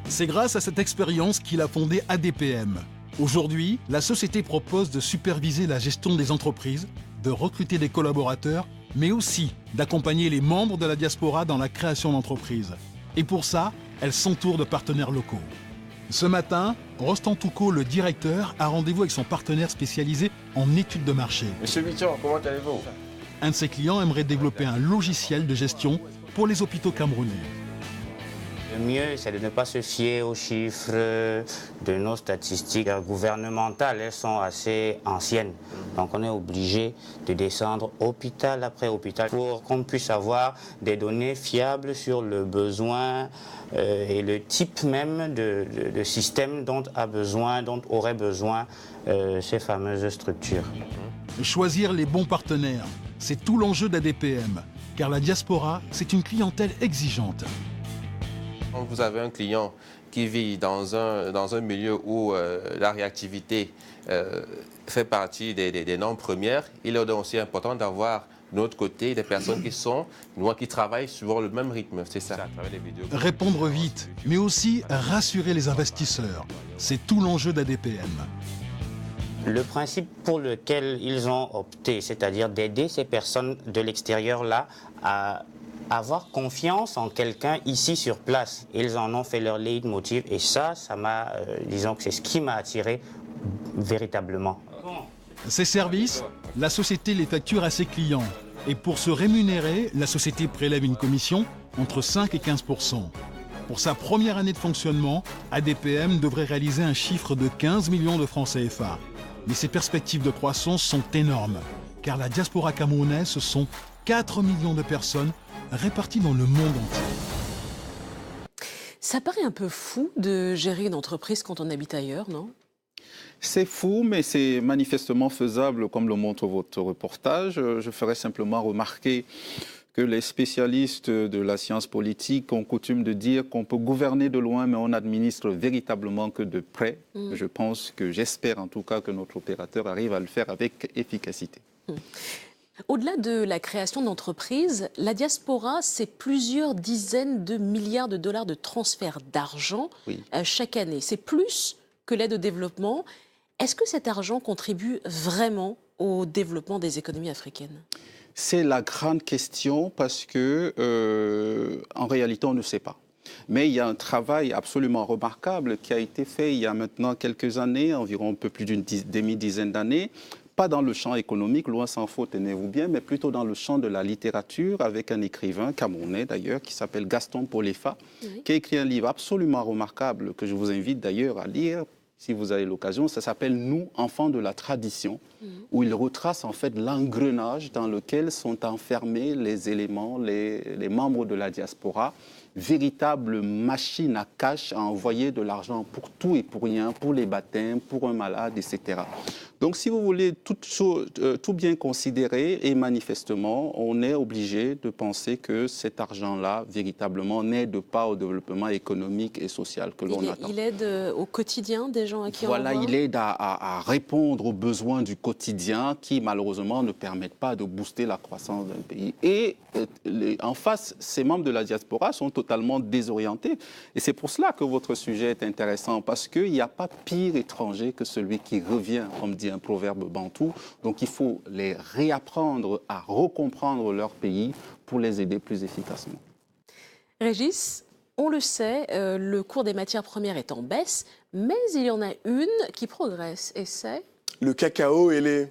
C'est grâce à cette expérience qu'il a fondé ADPM. Aujourd'hui, la société propose de superviser la gestion des entreprises, de recruter des collaborateurs, mais aussi d'accompagner les membres de la diaspora dans la création d'entreprises. Et pour ça, elle s'entoure de partenaires locaux. Ce matin, Rostand Touko, le directeur, a rendez-vous avec son partenaire spécialisé en études de marché. Monsieur Bichon, comment allez-vous? Un de ses clients aimerait développer un logiciel de gestion pour les hôpitaux camerounais. Le mieux, c'est de ne pas se fier aux chiffres de nos statistiques gouvernementales. Elles sont assez anciennes. Donc on est obligé de descendre hôpital après hôpital pour qu'on puisse avoir des données fiables sur le besoin et le type même de système dont auraient besoin ces fameuses structures. Choisir les bons partenaires, c'est tout l'enjeu d'ADPM, car la diaspora, c'est une clientèle exigeante. Quand vous avez un client qui vit dans un milieu où la réactivité fait partie des normes premières, il est aussi important d'avoir de l'autre côté des personnes qui travaillent sur le même rythme. C'est ça. Répondre vite, mais aussi rassurer les investisseurs. C'est tout l'enjeu d'ADPM. Le principe pour lequel ils ont opté, c'est-à-dire d'aider ces personnes de l'extérieur-là à avoir confiance en quelqu'un ici sur place. Ils en ont fait leur leitmotiv et ça m'a, disons que c'est ce qui m'a attiré véritablement. Ces services, la société les facture à ses clients. Et pour se rémunérer, la société prélève une commission entre 5 et 15%. Pour sa première année de fonctionnement, ADPM devrait réaliser un chiffre de 15 millions de francs CFA. Mais ses perspectives de croissance sont énormes, car la diaspora camerounaise, ce sont 4 millions de personnes réparties dans le monde entier. Ça paraît un peu fou de gérer une entreprise quand on habite ailleurs, non ? C'est fou, mais c'est manifestement faisable, comme le montre votre reportage. Je ferai simplement remarquer que les spécialistes de la science politique ont coutume de dire qu'on peut gouverner de loin, mais on n'administre véritablement que de près. Je pense que, j'espère en tout cas, que notre opérateur arrive à le faire avec efficacité. Au-delà de la création d'entreprises, la diaspora, c'est plusieurs dizaines de milliards de dollars de transferts d'argent chaque année. C'est plus que l'aide au développement. Est-ce que cet argent contribue vraiment au développement des économies africaines ? C'est la grande question parce que, en réalité, on ne sait pas. Mais il y a un travail absolument remarquable qui a été fait il y a maintenant quelques années, environ un peu plus d'une demi-dizaine d'années, pas dans le champ économique, loin s'en faut, tenez-vous bien, mais plutôt dans le champ de la littérature, avec un écrivain camerounais d'ailleurs, qui s'appelle Gaston Polefa, qui a écrit un livre absolument remarquable, que je vous invite d'ailleurs à lire, si vous avez l'occasion. Ça s'appelle « Nous, enfants de la tradition », où il retrace en fait l'engrenage dans lequel sont enfermés les éléments, les membres de la diaspora, véritable machine à cash à envoyer de l'argent pour tout et pour rien, pour les baptêmes, pour un malade, etc. Donc, si vous voulez tout bien considérer, et manifestement, on est obligé de penser que cet argent-là, véritablement, n'aide pas au développement économique et social que l'on attend. Il aide au quotidien des gens à qui on envoie ? Voilà, il aide à répondre aux besoins du quotidien qui, malheureusement, ne permettent pas de booster la croissance d'un pays. Et en face, ces membres de la diaspora sont totalement désorientés. Et c'est pour cela que votre sujet est intéressant, parce qu'il n'y a pas pire étranger que celui qui revient, comme dit un proverbe bantou. Donc il faut les réapprendre à recomprendre leur pays pour les aider plus efficacement. Régis, on le sait, le cours des matières premières est en baisse, mais il y en a une qui progresse, et c'est ? Le cacao et les...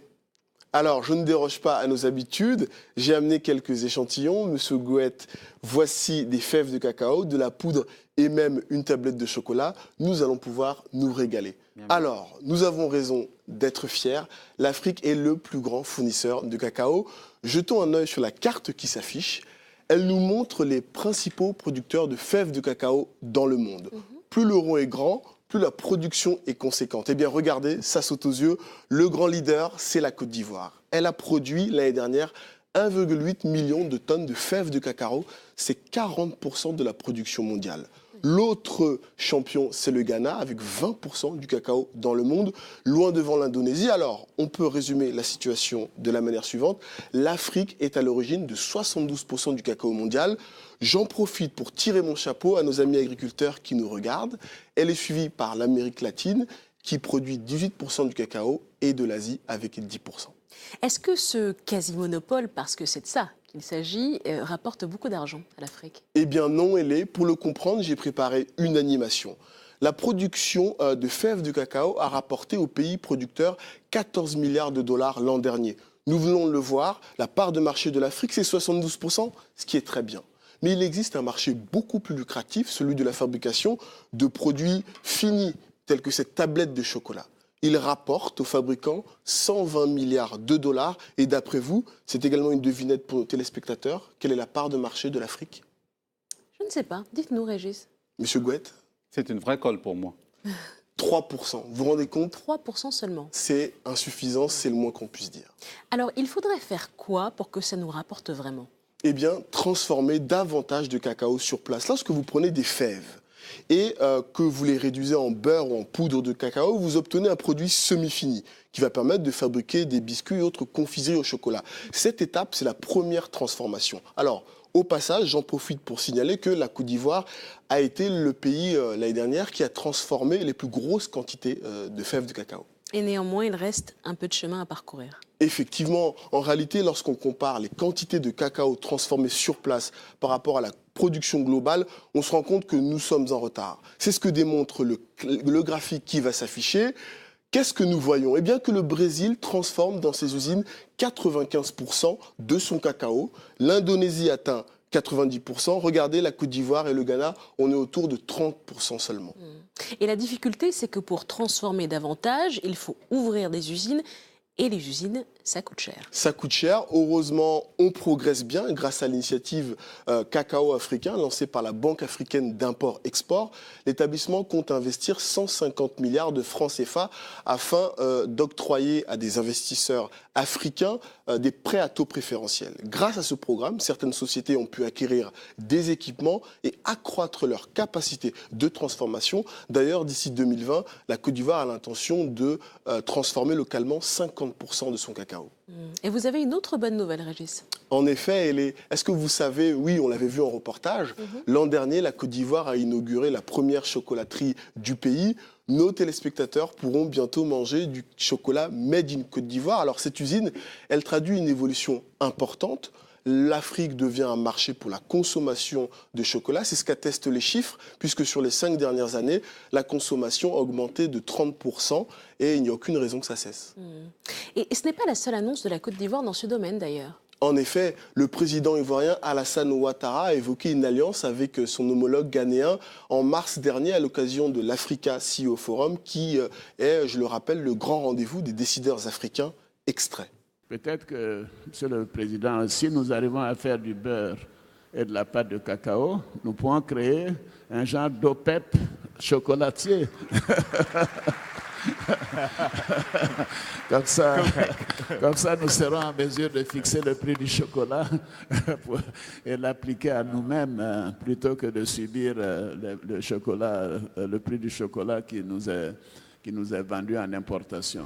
Alors, je ne déroge pas à nos habitudes. J'ai amené quelques échantillons. Monsieur Gouette, voici des fèves de cacao, de la poudre et même une tablette de chocolat. Nous allons pouvoir nous régaler. Alors, nous avons raison d'être fiers. L'Afrique est le plus grand fournisseur de cacao. Jetons un œil sur la carte qui s'affiche. Elle nous montre les principaux producteurs de fèves de cacao dans le monde. Plus le rond est grand, plus la production est conséquente. Eh bien, regardez, ça saute aux yeux. Le grand leader, c'est la Côte d'Ivoire. Elle a produit l'année dernière 1,8 million de tonnes de fèves de cacao. C'est 40% de la production mondiale. L'autre champion, c'est le Ghana, avec 20% du cacao dans le monde, loin devant l'Indonésie. Alors, on peut résumer la situation de la manière suivante. L'Afrique est à l'origine de 72% du cacao mondial. J'en profite pour tirer mon chapeau à nos amis agriculteurs qui nous regardent. Elle est suivie par l'Amérique latine, qui produit 18% du cacao, et de l'Asie, avec 10%. Est-ce que ce quasi-monopole, parce que c'est de ça qu'il s'agit, rapporte beaucoup d'argent à l'Afrique ? Eh bien non, Hélé. Pour le comprendre, j'ai préparé une animation. La production de fèves de cacao a rapporté aux pays producteurs 14 milliards de dollars l'an dernier. Nous venons de le voir, la part de marché de l'Afrique, c'est 72%, ce qui est très bien. Mais il existe un marché beaucoup plus lucratif, celui de la fabrication de produits finis, tels que cette tablette de chocolat. Il rapporte aux fabricants 120 milliards de dollars. Et d'après vous, c'est également une devinette pour nos téléspectateurs. Quelle est la part de marché de l'Afrique ? Je ne sais pas. Dites-nous, Régis. Monsieur Gouette ? C'est une vraie colle pour moi. 3%. Vous vous rendez compte ? 3% seulement. C'est insuffisant, c'est le moins qu'on puisse dire. Alors, il faudrait faire quoi pour que ça nous rapporte vraiment ? Eh bien, transformer davantage de cacao sur place. Lorsque vous prenez des fèves et que vous les réduisez en beurre ou en poudre de cacao, vous obtenez un produit semi-fini qui va permettre de fabriquer des biscuits et autres confiseries au chocolat. Cette étape, c'est la première transformation. Alors, au passage, j'en profite pour signaler que la Côte d'Ivoire a été le pays l'année dernière qui a transformé les plus grosses quantités de fèves de cacao. Et néanmoins, il reste un peu de chemin à parcourir. Effectivement, en réalité, lorsqu'on compare les quantités de cacao transformées sur place par rapport à la production globale, on se rend compte que nous sommes en retard. C'est ce que démontre le graphique qui va s'afficher. Qu'est-ce que nous voyons ? Eh bien que le Brésil transforme dans ses usines 95% de son cacao. L'Indonésie atteint 90%. Regardez la Côte d'Ivoire et le Ghana, on est autour de 30% seulement. Et la difficulté, c'est que pour transformer davantage, il faut ouvrir des usines. Et les usines, ça coûte cher. Ça coûte cher. Heureusement, on progresse bien grâce à l'initiative Cacao africain lancée par la Banque africaine d'import-export. L'établissement compte investir 150 milliards de francs CFA afin d'octroyer à des investisseurs africains des prêts à taux préférentiels. Grâce à ce programme, certaines sociétés ont pu acquérir des équipements et accroître leur capacité de transformation. D'ailleurs, d'ici 2020, la Côte d'Ivoire a l'intention de transformer localement 50% de son cacao. Et vous avez une autre bonne nouvelle, Régis. En effet, est-ce que vous savez, oui, on l'avait vu en reportage, l'an dernier, la Côte d'Ivoire a inauguré la première chocolaterie du pays. Nos téléspectateurs pourront bientôt manger du chocolat made in Côte d'Ivoire. Alors cette usine, elle traduit une évolution importante. L'Afrique devient un marché pour la consommation de chocolat. C'est ce qu'attestent les chiffres, puisque sur les 5 dernières années, la consommation a augmenté de 30% et il n'y a aucune raison que ça cesse. Et ce n'est pas la seule annonce de la Côte d'Ivoire dans ce domaine d'ailleurs. En effet, le président ivoirien Alassane Ouattara a évoqué une alliance avec son homologue ghanéen en mars dernier à l'occasion de l'Africa CEO Forum qui est, je le rappelle, le grand rendez-vous des décideurs africains extraits. Peut-être que, Monsieur le Président, si nous arrivons à faire du beurre et de la pâte de cacao, nous pourrons créer un genre d'OPEP chocolatier. Comme ça, nous serons en mesure de fixer le prix du chocolat et l'appliquer à nous-mêmes plutôt que de subir le prix du chocolat qui nous est vendu en importation.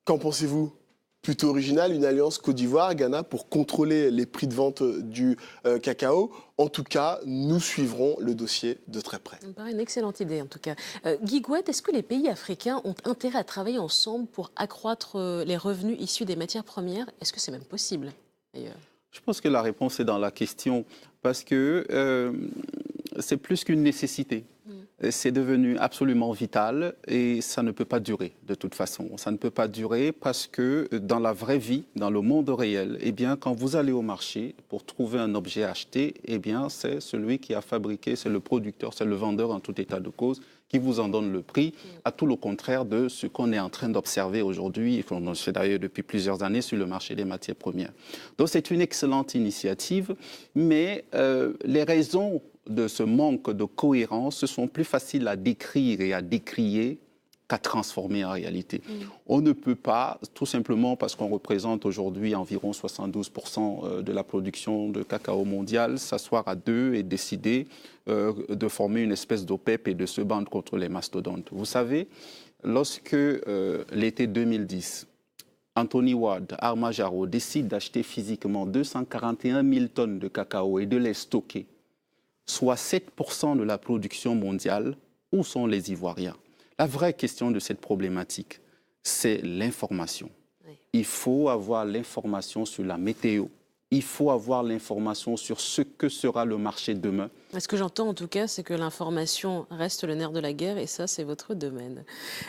Qu'en pensez-vous ? Plutôt original, une alliance Côte d'Ivoire-Ghana pour contrôler les prix de vente du cacao. En tout cas, nous suivrons le dossier de très près. Ça me paraît une excellente idée en tout cas. Guy Gouët, est-ce que les pays africains ont intérêt à travailler ensemble pour accroître les revenus issus des matières premières? Est-ce que c'est même possible d'ailleurs? Je pense que la réponse est dans la question parce que c'est plus qu'une nécessité. C'est devenu absolument vital et ça ne peut pas durer de toute façon. Ça ne peut pas durer parce que dans la vraie vie, dans le monde réel, eh bien, quand vous allez au marché pour trouver un objet acheté, eh bien, c'est celui qui a fabriqué, c'est le producteur, c'est le vendeur en tout état de cause qui vous en donne le prix, à tout le contraire de ce qu'on est en train d'observer aujourd'hui, et qu'on le fait d'ailleurs depuis plusieurs années sur le marché des matières premières. Donc c'est une excellente initiative, mais les raisons de ce manque de cohérence sont plus faciles à décrire et à décrier qu'à transformer en réalité. On ne peut pas, tout simplement parce qu'on représente aujourd'hui environ 72% de la production de cacao mondial, s'asseoir à deux et décider de former une espèce d'OPEP et de se battre contre les mastodontes. Vous savez, lorsque l'été 2010, Anthony Wade, Armajaro décide d'acheter physiquement 241 000 tonnes de cacao et de les stocker, soit 7% de la production mondiale, où sont les Ivoiriens? La vraie question de cette problématique, c'est l'information. Oui. Il faut avoir l'information sur la météo. Il faut avoir l'information sur ce que sera le marché demain. Ce que j'entends en tout cas, c'est que l'information reste le nerf de la guerre et ça, c'est votre domaine.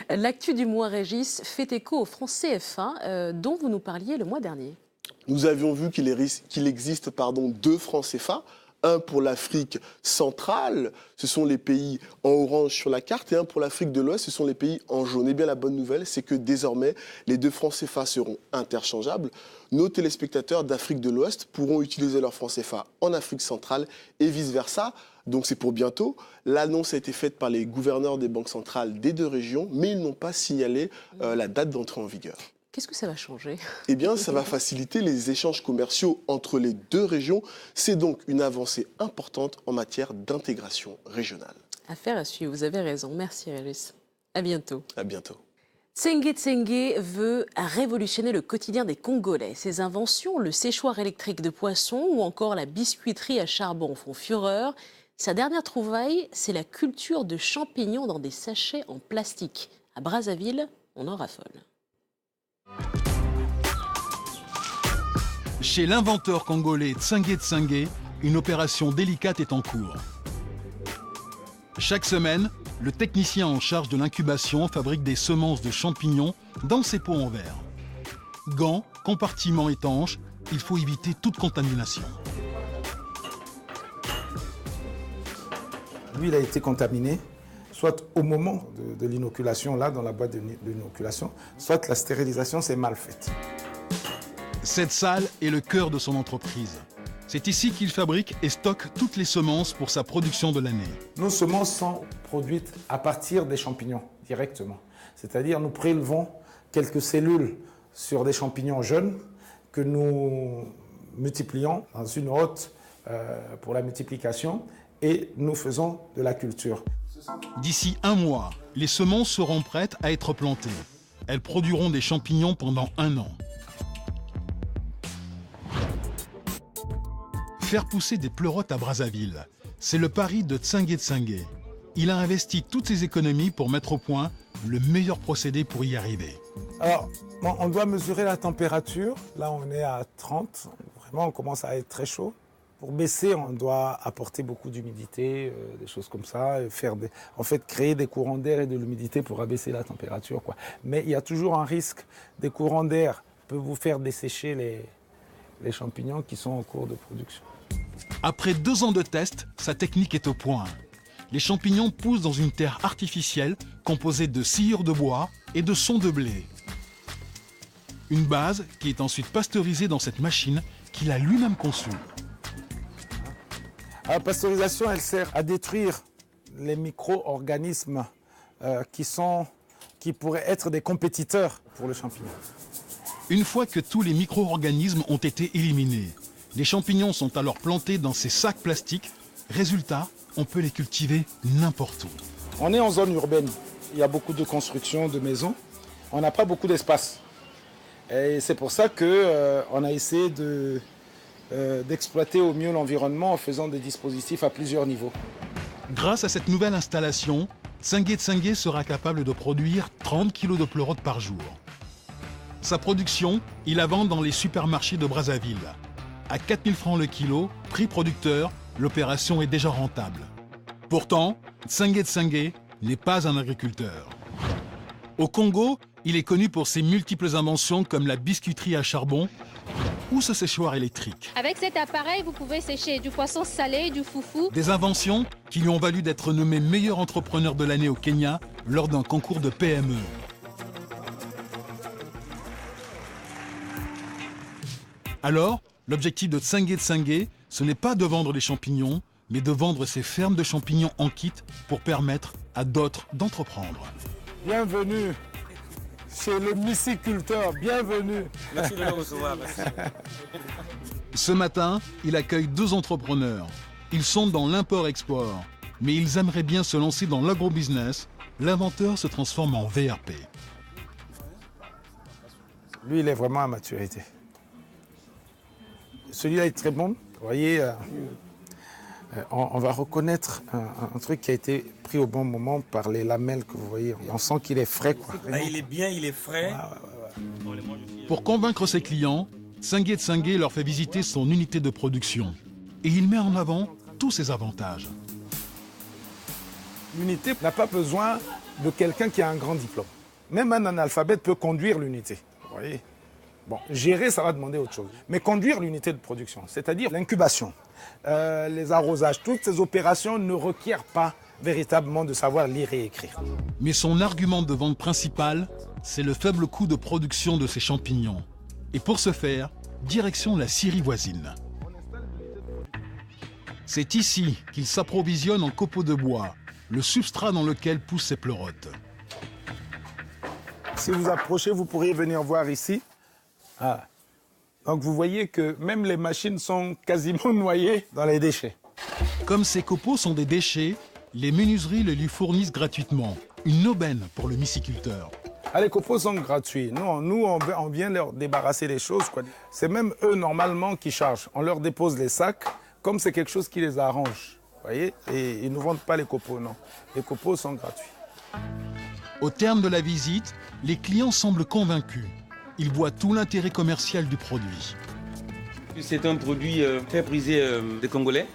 L'actu du mois, Régis, fait écho au franc CFA dont vous nous parliez le mois dernier. Nous avions vu qu'il existe deux francs CFA. Un pour l'Afrique centrale, ce sont les pays en orange sur la carte, et un pour l'Afrique de l'Ouest, ce sont les pays en jaune. Eh bien, la bonne nouvelle, c'est que désormais, les deux francs CFA seront interchangeables. Nos téléspectateurs d'Afrique de l'Ouest pourront utiliser leurs francs CFA en Afrique centrale et vice-versa. Donc c'est pour bientôt. L'annonce a été faite par les gouverneurs des banques centrales des deux régions, mais ils n'ont pas signalé la date d'entrée en vigueur. Qu'est-ce que ça va changer? Eh bien, ça va faciliter les échanges commerciaux entre les deux régions. C'est donc une avancée importante en matière d'intégration régionale. Affaire à suivre, vous avez raison. Merci Régis. À bientôt. À bientôt. Tsenge Tsenge veut révolutionner le quotidien des Congolais. Ses inventions, le séchoir électrique de poissons ou encore la biscuiterie à charbon font fureur. Sa dernière trouvaille, c'est la culture de champignons dans des sachets en plastique. À Brazzaville, on en raffole. Chez l'inventeur congolais Tsenge Tsenge, une opération délicate est en cours. Chaque semaine, le technicien en charge de l'incubation fabrique des semences de champignons dans ses pots en verre. Gants, compartiments étanches, il faut éviter toute contamination. Lui, il a été contaminé, soit au moment de l'inoculation, là, dans la boîte de l'inoculation, soit la stérilisation s'est mal faite. Cette salle est le cœur de son entreprise. C'est ici qu'il fabrique et stocke toutes les semences pour sa production de l'année. Nos semences sont produites à partir des champignons, directement. C'est-à-dire, nous prélevons quelques cellules sur des champignons jeunes que nous multiplions dans une hotte pour la multiplication et nous faisons de la culture. D'ici 1 mois, les semences seront prêtes à être plantées. Elles produiront des champignons pendant 1 an. Faire pousser des pleurotes à Brazzaville, c'est le pari de Tsangué Tsangué. Il a investi toutes ses économies pour mettre au point le meilleur procédé pour y arriver. Alors, bon, on doit mesurer la température. Là, on est à 30. Vraiment, on commence à être très chaud. Pour baisser, on doit apporter beaucoup d'humidité, des choses comme ça, et créer des courants d'air et de l'humidité pour abaisser la température, quoi. Mais il y a toujours un risque. Des courants d'air peuvent vous faire dessécher les champignons qui sont en cours de production. Après 2 ans de tests, sa technique est au point. Les champignons poussent dans une terre artificielle composée de sciure de bois et de son de blé. Une base qui est ensuite pasteurisée dans cette machine qu'il a lui-même conçue. La pasteurisation, elle sert à détruire les micro-organismes qui pourraient être des compétiteurs pour le champignon. Une fois que tous les micro-organismes ont été éliminés, les champignons sont alors plantés dans ces sacs plastiques. Résultat, on peut les cultiver n'importe où. On est en zone urbaine. Il y a beaucoup de constructions, de maisons. On n'a pas beaucoup d'espace. Et c'est pour ça qu'on a essayé d'exploiter au mieux l'environnement en faisant des dispositifs à plusieurs niveaux. Grâce à cette nouvelle installation, Tsangué Tsangué sera capable de produire 30 kg de pleurotes par jour. Sa production, il la vend dans les supermarchés de Brazzaville. À 4 000 francs le kilo, prix producteur, l'opération est déjà rentable. Pourtant, Tsangué Tsangué n'est pas un agriculteur. Au Congo, il est connu pour ses multiples inventions comme la biscuiterie à charbon ou ce séchoir électrique. Avec cet appareil, vous pouvez sécher du poisson salé, du foufou. Des inventions qui lui ont valu d'être nommé meilleur entrepreneur de l'année au Kenya lors d'un concours de PME. Alors, l'objectif de Tsangué Tsangué, ce n'est pas de vendre des champignons, mais de vendre ces fermes de champignons en kit pour permettre à d'autres d'entreprendre. Bienvenue chez le myciculteur, bienvenue. Merci de nous recevoir, merci. Ce matin, il accueille 2 entrepreneurs. Ils sont dans l'import-export, mais ils aimeraient bien se lancer dans l'agrobusiness. L'inventeur se transforme en VRP. Lui, il est vraiment à maturité. Celui-là est très bon. Vous voyez, on va reconnaître un truc qui a été pris au bon moment par les lamelles que vous voyez. On sent qu'il est frais, quoi. Ah, il est bien, il est frais. Pour convaincre ses clients, Tsangué Tsangué leur fait visiter son unité de production. Et il met en avant tous ses avantages. L'unité n'a pas besoin de quelqu'un qui a un grand diplôme. Même un analphabète peut conduire l'unité. Vous voyez ? Bon, gérer, ça va demander autre chose. Mais conduire l'unité de production, c'est-à-dire l'incubation, les arrosages, toutes ces opérations ne requièrent pas véritablement de savoir lire et écrire. Mais son argument de vente principal, c'est le faible coût de production de ces champignons. Et pour ce faire, direction la Syrie voisine. C'est ici qu'il s'approvisionne en copeaux de bois, le substrat dans lequel poussent ses pleurotes. Si vous approchez, vous pourriez venir voir ici. Ah. Donc vous voyez que même les machines sont quasiment noyées dans les déchets. Comme ces copeaux sont des déchets, les menuiseries les lui fournissent gratuitement. Une aubaine pour le myciculteur. Ah, les copeaux sont gratuits. Nous, on vient leur débarrasser des choses, quoi. C'est même eux, normalement, qui chargent. On leur dépose les sacs, comme c'est quelque chose qui les arrange. Vous voyez ? Et ils ne nous vendent pas les copeaux, non. Les copeaux sont gratuits. Au terme de la visite, les clients semblent convaincus. Ils voient tout l'intérêt commercial du produit. C'est un produit très prisé des Congolais.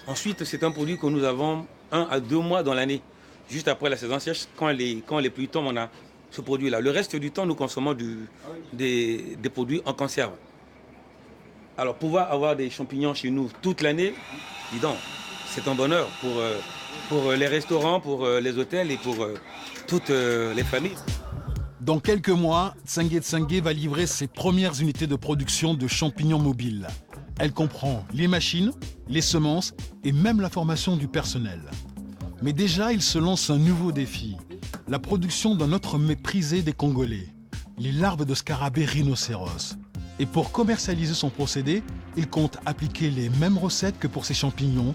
Ensuite, c'est un produit que nous avons 1 à 2 mois dans l'année. Juste après la saison sèche, quand les pluies tombent, on a ce produit-là. Le reste du temps, nous consommons des produits en conserve. Alors, pouvoir avoir des champignons chez nous toute l'année, dis donc, c'est un bonheur pour les restaurants, pour les hôtels et pour toutes les familles. Dans quelques mois, Tsangué Tsangué va livrer ses premières unités de production de champignons mobiles. Elle comprend les machines, les semences et même la formation du personnel. Mais déjà, il se lance un nouveau défi, la production d'un autre mets prisé des Congolais, les larves de scarabées rhinocéros. Et pour commercialiser son procédé, il compte appliquer les mêmes recettes que pour ses champignons,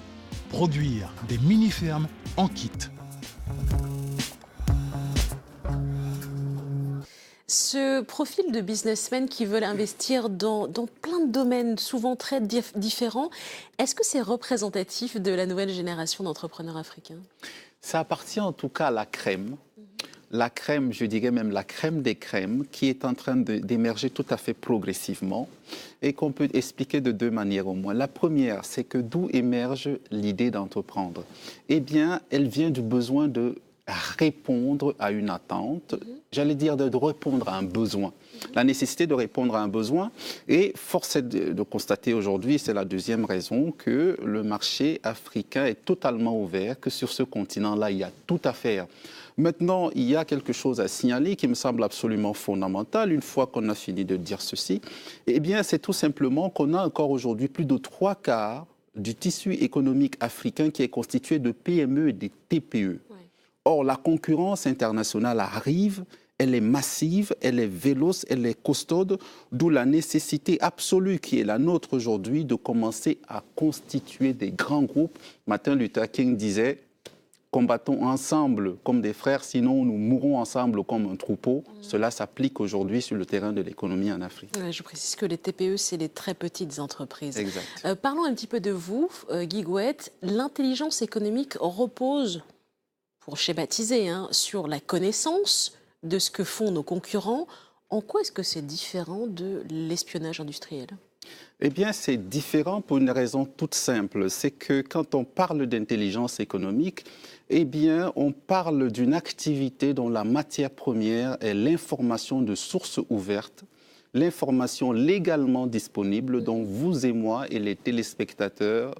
produire des mini-fermes en kit. Ce profil de businessmen qui veulent investir dans plein de domaines, souvent très différents, est-ce que c'est représentatif de la nouvelle génération d'entrepreneurs africains? Ça appartient en tout cas à la crème. La crème, je dirais même la crème des crèmes, qui est en train d'émerger tout à fait progressivement et qu'on peut expliquer de deux manières au moins. La première, c'est que d'où émerge l'idée d'entreprendre? Eh bien, elle vient du besoin de répondre à une attente, j'allais dire de répondre à un besoin. La nécessité de répondre à un besoin. Et force est de constater aujourd'hui, c'est la deuxième raison, que le marché africain est totalement ouvert, que sur ce continent-là, il y a tout à faire. Maintenant, il y a quelque chose à signaler qui me semble absolument fondamental, une fois qu'on a fini de dire ceci. Eh bien, c'est tout simplement qu'on a encore aujourd'hui plus de 3/4 du tissu économique africain qui est constitué de PME et de TPE. Or, la concurrence internationale arrive, elle est massive, elle est véloce, elle est costaude, d'où la nécessité absolue qui est la nôtre aujourd'hui de commencer à constituer des grands groupes. Martin Luther King disait « Combattons ensemble comme des frères, sinon nous mourrons ensemble comme un troupeau ». Cela s'applique aujourd'hui sur le terrain de l'économie en Afrique. Je précise que les TPE, c'est les très petites entreprises. Exact. Parlons un petit peu de vous, Guy Goët. L'intelligence économique repose, pour schématiser, sur la connaissance de ce que font nos concurrents. En quoi est-ce que c'est différent de l'espionnage industriel? Eh bien, c'est différent pour une raison toute simple. C'est que quand on parle d'intelligence économique, eh bien, on parle d'une activité dont la matière première est l'information de source ouverte, l'information légalement disponible dont vous et moi et les téléspectateurs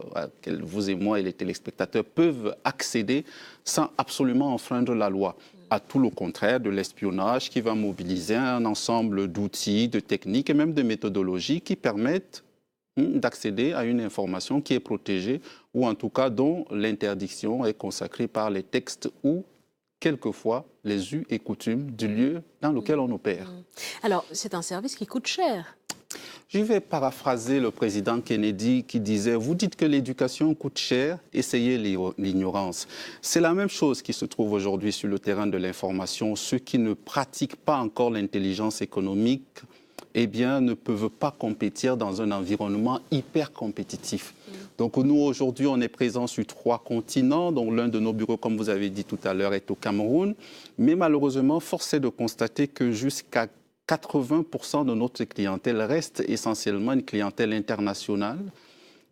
peuvent accéder sans absolument enfreindre la loi. À tout le contraire de l'espionnage qui va mobiliser un ensemble d'outils, de techniques et même de méthodologies qui permettent d'accéder à une information qui est protégée ou en tout cas dont l'interdiction est consacrée par les textes ou quelquefois les us et coutumes du lieu dans lequel on opère. Alors, c'est un service qui coûte cher. Je vais paraphraser le président Kennedy qui disait « Vous dites que l'éducation coûte cher, essayez l'ignorance ». C'est la même chose qui se trouve aujourd'hui sur le terrain de l'information. Ceux qui ne pratiquent pas encore l'intelligence économique, eh bien, ne peuvent pas compétir dans un environnement hyper compétitif. Donc nous, aujourd'hui, on est présent sur 3 continents, dont l'un de nos bureaux, comme vous avez dit tout à l'heure, est au Cameroun. Mais malheureusement, force est de constater que jusqu'à 80% de notre clientèle reste essentiellement une clientèle internationale,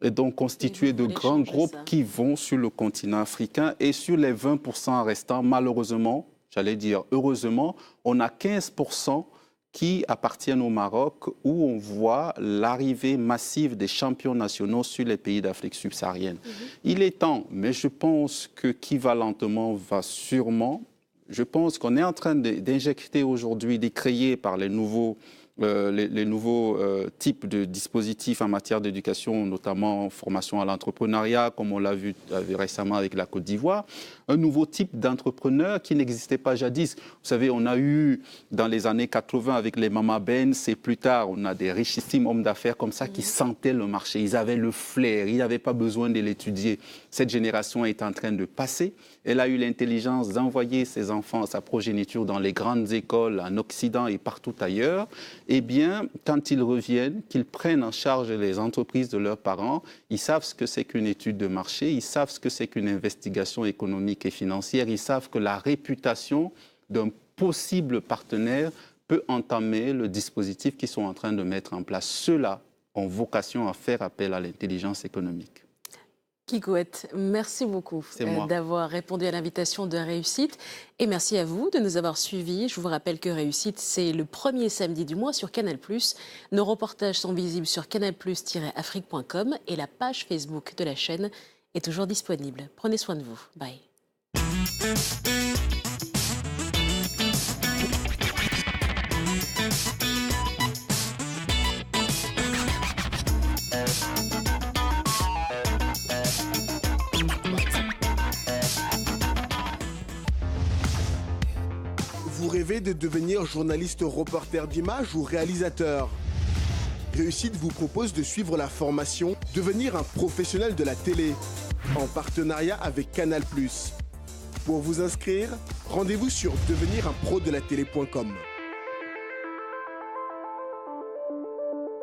et donc constituée de grands groupes qui vont sur le continent africain. Et sur les 20% restants, malheureusement, j'allais dire heureusement, on a 15% qui appartiennent au Maroc, où on voit l'arrivée massive des champions nationaux sur les pays d'Afrique subsaharienne. Il est temps, mais je pense que qui va lentement va sûrement. Je pense qu'on est en train d'injecter aujourd'hui, de créer par les nouveaux types de dispositifs en matière d'éducation, notamment formation à l'entrepreneuriat, comme on l'a vu récemment avec la Côte d'Ivoire, un nouveau type d'entrepreneur qui n'existait pas jadis. Vous savez, on a eu dans les années 80 avec les Mama Benz et plus tard, on a des richissimes hommes d'affaires comme ça qui sentaient le marché. Ils avaient le flair, ils n'avaient pas besoin de l'étudier. Cette génération est en train de passer. Elle a eu l'intelligence d'envoyer ses enfants, sa progéniture dans les grandes écoles en Occident et partout ailleurs. Eh bien, quand ils reviennent, qu'ils prennent en charge les entreprises de leurs parents, ils savent ce que c'est qu'une étude de marché, ils savent ce que c'est qu'une investigation économique et financière, ils savent que la réputation d'un possible partenaire peut entamer le dispositif qu'ils sont en train de mettre en place. Ceux-là ont vocation à faire appel à l'intelligence économique. Guy Goët, merci beaucoup d'avoir répondu à l'invitation de Réussite et merci à vous de nous avoir suivis. Je vous rappelle que Réussite, c'est le premier samedi du mois sur Canal+. Nos reportages sont visibles sur canalplus-afrique.com et la page Facebook de la chaîne est toujours disponible. Prenez soin de vous. Bye. Vous rêvez de devenir journaliste reporter d'image ou réalisateur? Réussite vous propose de suivre la formation « Devenir un professionnel de la télé » en partenariat avec Canal+. Pour vous inscrire, rendez-vous sur devenirunprodelatélé.com.